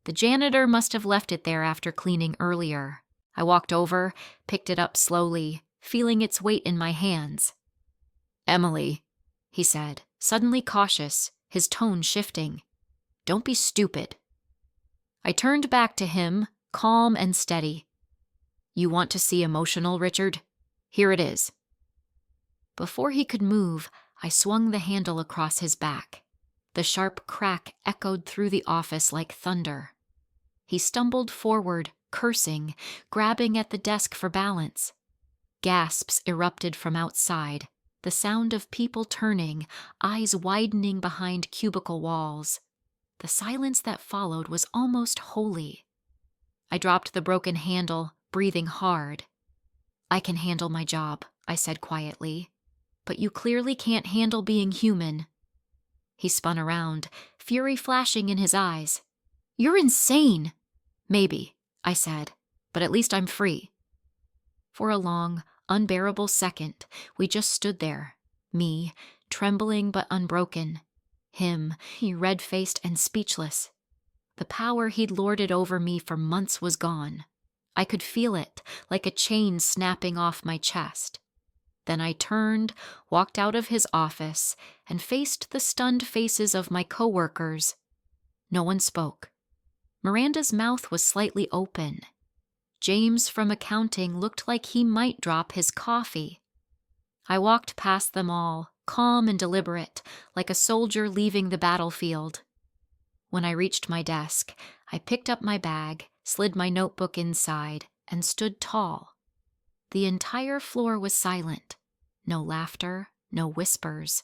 The janitor must have left it there after cleaning earlier. I walked over, picked it up slowly, feeling its weight in my hands. Emily, he said, suddenly cautious, his tone shifting. Don't be stupid. I turned back to him, calm and steady. You want to see emotional, Richard? Here it is. Before he could move, I swung the handle across his back. The sharp crack echoed through the office like thunder. He stumbled forward, cursing, grabbing at the desk for balance. Gasps erupted from outside, the sound of people turning, eyes widening behind cubicle walls. The silence that followed was almost holy. I dropped the broken handle, breathing hard. I can handle my job, I said quietly. But you clearly can't handle being human. He spun around, fury flashing in his eyes. You're insane. Maybe, I said, but at least I'm free. For a long, unbearable second, we just stood there, me, trembling but unbroken. Him, he red-faced and speechless. The power he'd lorded over me for months was gone. I could feel it, like a chain snapping off my chest. Then I turned, walked out of his office, and faced the stunned faces of my coworkers. No one spoke. Miranda's mouth was slightly open. James from accounting looked like he might drop his coffee. I walked past them all, calm and deliberate, like a soldier leaving the battlefield. When I reached my desk, I picked up my bag, slid my notebook inside, and stood tall. The entire floor was silent. No laughter, no whispers.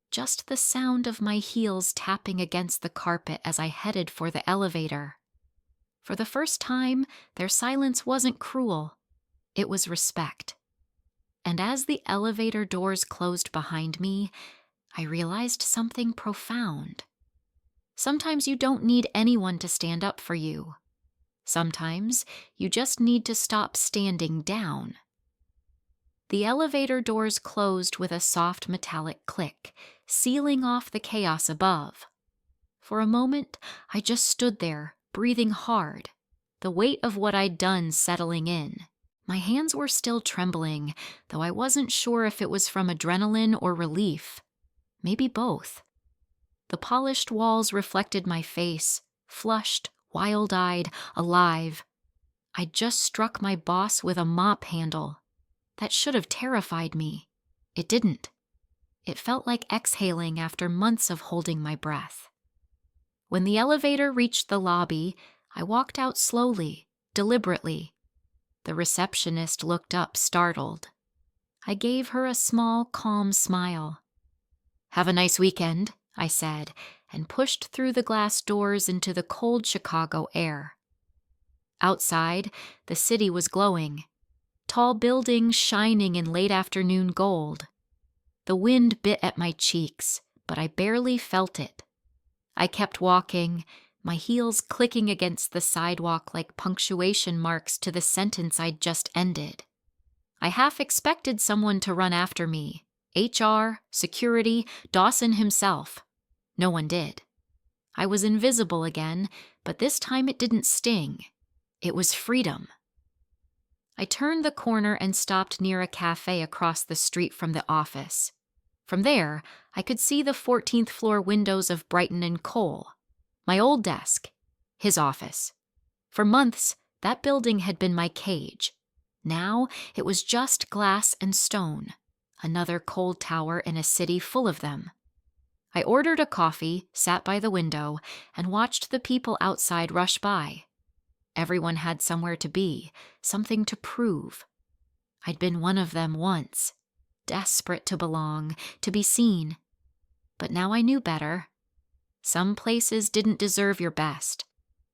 Just the sound of my heels tapping against the carpet as I headed for the elevator. For the first time, their silence wasn't cruel. It was respect. And as the elevator doors closed behind me, I realized something profound. Sometimes you don't need anyone to stand up for you. Sometimes you just need to stop standing down. The elevator doors closed with a soft metallic click, sealing off the chaos above. For a moment, I just stood there, breathing hard, the weight of what I'd done settling in. My hands were still trembling, though I wasn't sure if it was from adrenaline or relief. Maybe both. The polished walls reflected my face, flushed, wild-eyed, alive. I'd just struck my boss with a mop handle. That should have terrified me. It didn't. It felt like exhaling after months of holding my breath. When the elevator reached the lobby, I walked out slowly, deliberately. The receptionist looked up, startled. I gave her a small, calm smile. "Have a nice weekend," I said, and pushed through the glass doors into the cold Chicago air. Outside, the city was glowing, tall buildings shining in late afternoon gold. The wind bit at my cheeks, but I barely felt it. I kept walking, my heels clicking against the sidewalk like punctuation marks to the sentence I'd just ended. I half expected someone to run after me. HR, security, Dawson himself. No one did. I was invisible again, but this time it didn't sting. It was freedom. I turned the corner and stopped near a cafe across the street from the office. From there, I could see the 14th floor windows of Brighton Cole. My old desk. His office. For months, that building had been my cage. Now, it was just glass and stone. Another cold tower in a city full of them. I ordered a coffee, sat by the window, and watched the people outside rush by. Everyone had somewhere to be, something to prove. I'd been one of them once, desperate to belong, to be seen. But now I knew better. Some places didn't deserve your best.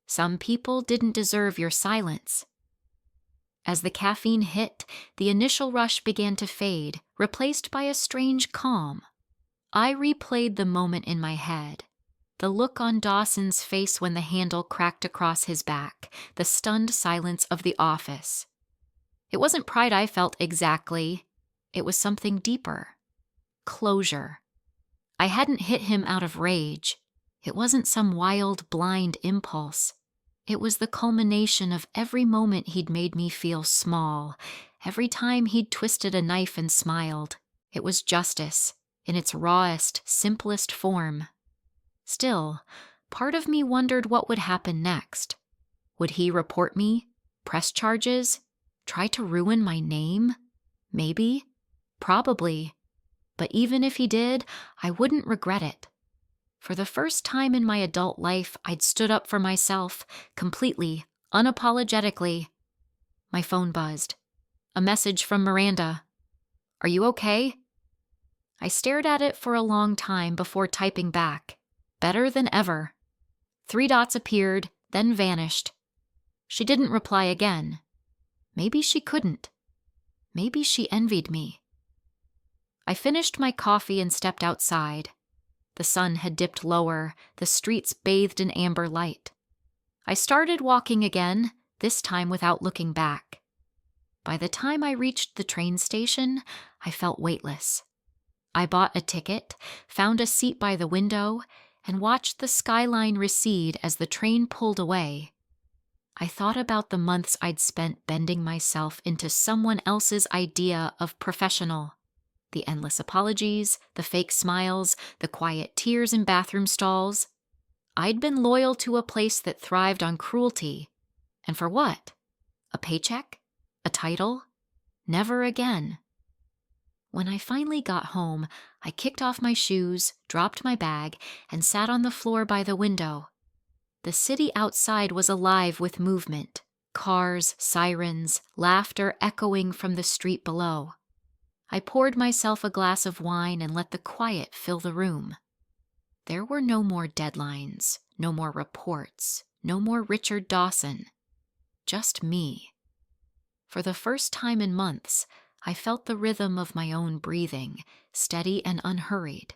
Some people didn't deserve your silence. As the caffeine hit, the initial rush began to fade, replaced by a strange calm. I replayed the moment in my head. The look on Dawson's face when the handle cracked across his back, the stunned silence of the office. It wasn't pride I felt exactly. It was something deeper. Closure. I hadn't hit him out of rage. It wasn't some wild, blind impulse. It was the culmination of every moment he'd made me feel small, every time he'd twisted a knife and smiled. It was justice, in its rawest, simplest form. Still, part of me wondered what would happen next. Would he report me? Press charges? Try to ruin my name? Maybe. Probably. But even if he did, I wouldn't regret it. For the first time in my adult life, I'd stood up for myself, completely, unapologetically. My phone buzzed. A message from Miranda. "Are you okay?" I stared at it for a long time before typing back. Better than ever. 3 dots appeared, then vanished. She didn't reply again. Maybe she couldn't. Maybe she envied me. I finished my coffee and stepped outside. The sun had dipped lower, the streets bathed in amber light. I started walking again, this time without looking back. By the time I reached the train station, I felt weightless. I bought a ticket, found a seat by the window, and watched the skyline recede as the train pulled away. I thought about the months I'd spent bending myself into someone else's idea of professional. The endless apologies, the fake smiles, the quiet tears in bathroom stalls. I'd been loyal to a place that thrived on cruelty. And for what? A paycheck? A title? Never again. When I finally got home, I kicked off my shoes, dropped my bag, and sat on the floor by the window. The city outside was alive with movement. Cars, sirens, laughter echoing from the street below. I poured myself a glass of wine and let the quiet fill the room. There were no more deadlines, no more reports, no more Richard Dawson. Just me. For the first time in months, I felt the rhythm of my own breathing, steady and unhurried.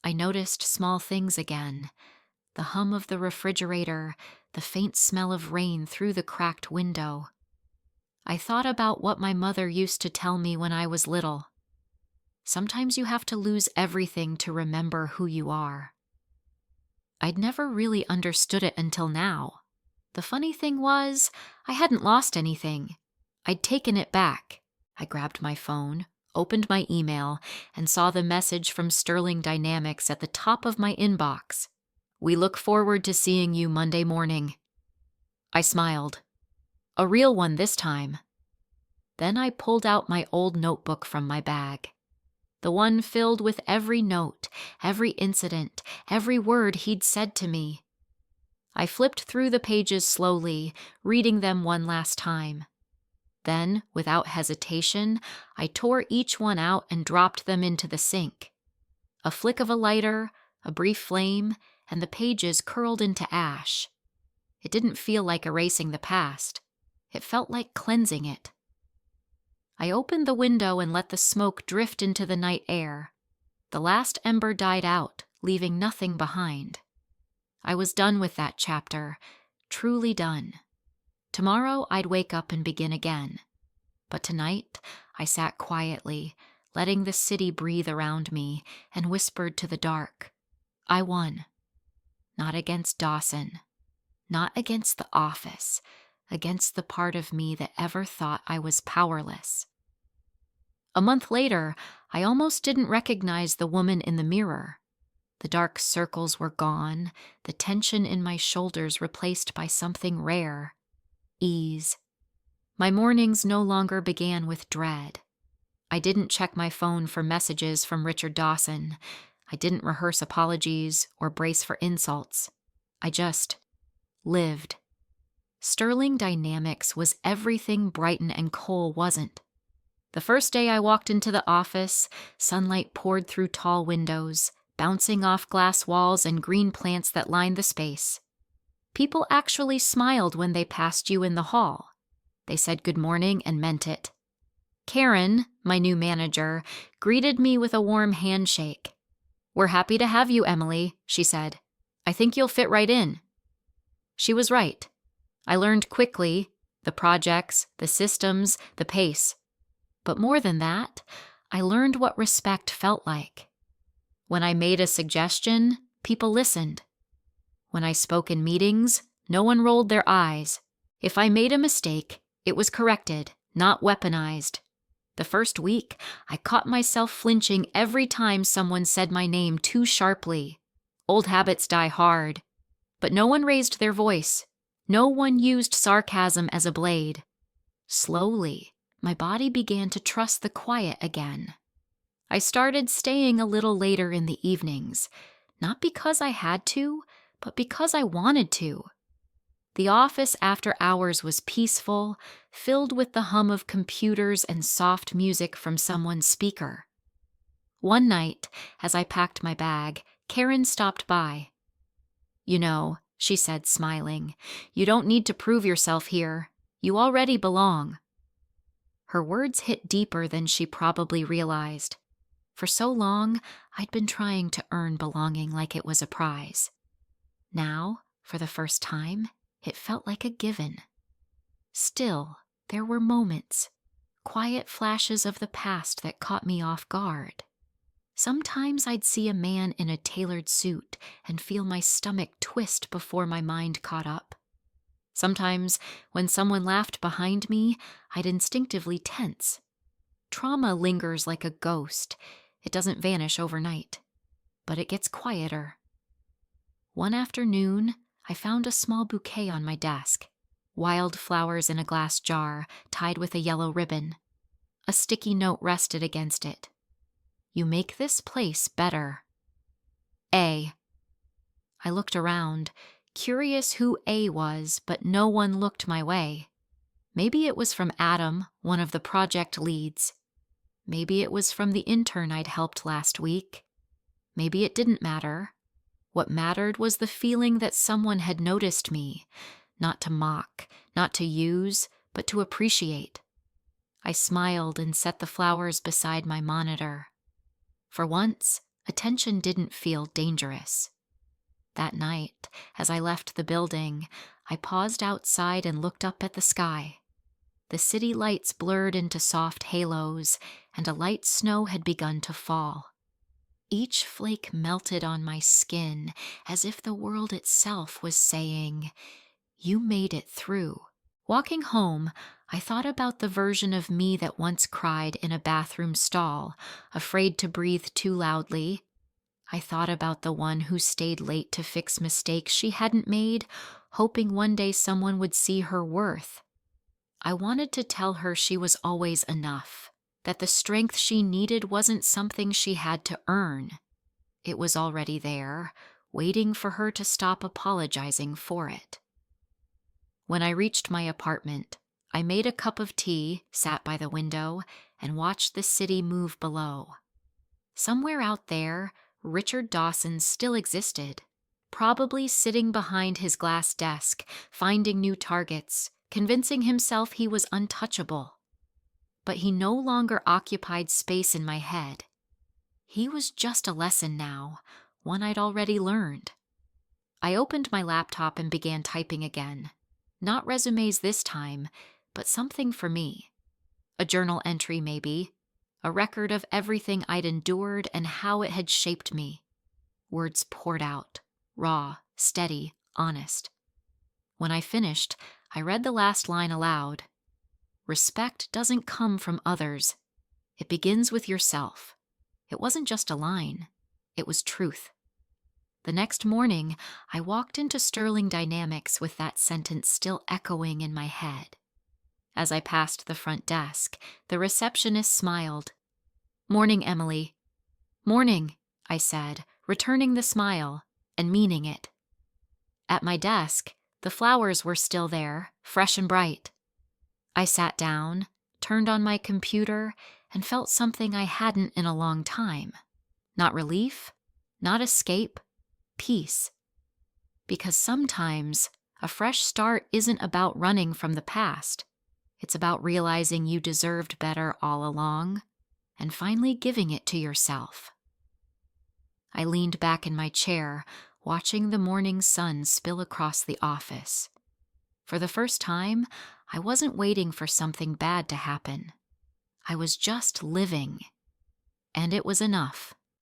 I noticed small things again. The hum of the refrigerator, the faint smell of rain through the cracked window. I thought about what my mother used to tell me when I was little. Sometimes you have to lose everything to remember who you are. I'd never really understood it until now. The funny thing was, I hadn't lost anything. I'd taken it back. I grabbed my phone, opened my email, and saw the message from Sterling Dynamics at the top of my inbox. "We look forward to seeing you Monday morning." I smiled. A real one this time. Then I pulled out my old notebook from my bag. The one filled with every note, every incident, every word he'd said to me. I flipped through the pages slowly, reading them one last time. Then, without hesitation, I tore each one out and dropped them into the sink. A flick of a lighter, a brief flame, and the pages curled into ash. It didn't feel like erasing the past. It felt like cleansing it. I opened the window and let the smoke drift into the night air. The last ember died out, leaving nothing behind. I was done with that chapter, truly done. Tomorrow I'd wake up and begin again. But tonight I sat quietly, letting the city breathe around me, and whispered to the dark, I won. Not against Dawson. Not against the office. Against the part of me that ever thought I was powerless. A month later, I almost didn't recognize the woman in the mirror. The dark circles were gone, the tension in my shoulders replaced by something rare. Ease. My mornings no longer began with dread. I didn't check my phone for messages from Richard Dawson. I didn't rehearse apologies or brace for insults. I just lived. Sterling Dynamics was everything Brighton and Cole wasn't. The first day I walked into the office, sunlight poured through tall windows, bouncing off glass walls and green plants that lined the space. People actually smiled when they passed you in the hall. They said good morning and meant it. Karen, my new manager, greeted me with a warm handshake. "We're happy to have you, Emily," she said. "I think you'll fit right in." She was right. I learned quickly, the projects, the systems, the pace. But more than that, I learned what respect felt like. When I made a suggestion, people listened. When I spoke in meetings, no one rolled their eyes. If I made a mistake, it was corrected, not weaponized. The first week, I caught myself flinching every time someone said my name too sharply. Old habits die hard. But no one raised their voice. No one used sarcasm as a blade. Slowly, my body began to trust the quiet again. I started staying a little later in the evenings, not because I had to, but because I wanted to. The office after hours was peaceful, filled with the hum of computers and soft music from someone's speaker. One night, as I packed my bag, Karen stopped by. "You know," she said, smiling, "you don't need to prove yourself here. You already belong." Her words hit deeper than she probably realized. For so long, I'd been trying to earn belonging like it was a prize. Now, for the first time, it felt like a given. Still, there were moments, quiet flashes of the past that caught me off guard. Sometimes I'd see a man in a tailored suit and feel my stomach twist before my mind caught up. Sometimes, when someone laughed behind me, I'd instinctively tense. Trauma lingers like a ghost. It doesn't vanish overnight, but it gets quieter. One afternoon, I found a small bouquet on my desk. Wild flowers in a glass jar, tied with a yellow ribbon. A sticky note rested against it. "You make this place better. A." I looked around, curious who A was, but no one looked my way. Maybe it was from Adam, one of the project leads. Maybe it was from the intern I'd helped last week. Maybe it didn't matter. What mattered was the feeling that someone had noticed me, not to mock, not to use, but to appreciate. I smiled and set the flowers beside my monitor. For once, attention didn't feel dangerous. That night, as I left the building, I paused outside and looked up at the sky. The city lights blurred into soft halos, and a light snow had begun to fall. Each flake melted on my skin as if the world itself was saying, "You made it through. Walking home, I thought about the version of me that once cried in a bathroom stall, afraid to breathe too loudly. I thought about the one who stayed late to fix mistakes she hadn't made, hoping one day someone would see her worth. I wanted to tell her she was always enough, that the strength she needed wasn't something she had to earn. It was already there, waiting for her to stop apologizing for it. When I reached my apartment, I made a cup of tea, sat by the window, and watched the city move below. Somewhere out there, Richard Dawson still existed, probably sitting behind his glass desk, finding new targets, convincing himself he was untouchable. But he no longer occupied space in my head. He was just a lesson now, one I'd already learned. I opened my laptop and began typing again. Not resumes this time, but something for me. A journal entry, maybe. A record of everything I'd endured and how it had shaped me. Words poured out, raw, steady, honest. When I finished, I read the last line aloud. Respect doesn't come from others. It begins with yourself. It wasn't just a line. It was truth. The next morning, I walked into Sterling Dynamics with that sentence still echoing in my head. As I passed the front desk, the receptionist smiled. "Morning, Emily." "Morning," I said, returning the smile and meaning it. At my desk, the flowers were still there, fresh and bright. I sat down, turned on my computer, and felt something I hadn't in a long time. Not relief, not escape, peace. Because sometimes a fresh start isn't about running from the past. It's about realizing you deserved better all along and finally giving it to yourself. I leaned back in my chair, watching the morning sun spill across the office. For the first time, I wasn't waiting for something bad to happen. I was just living, and it was enough.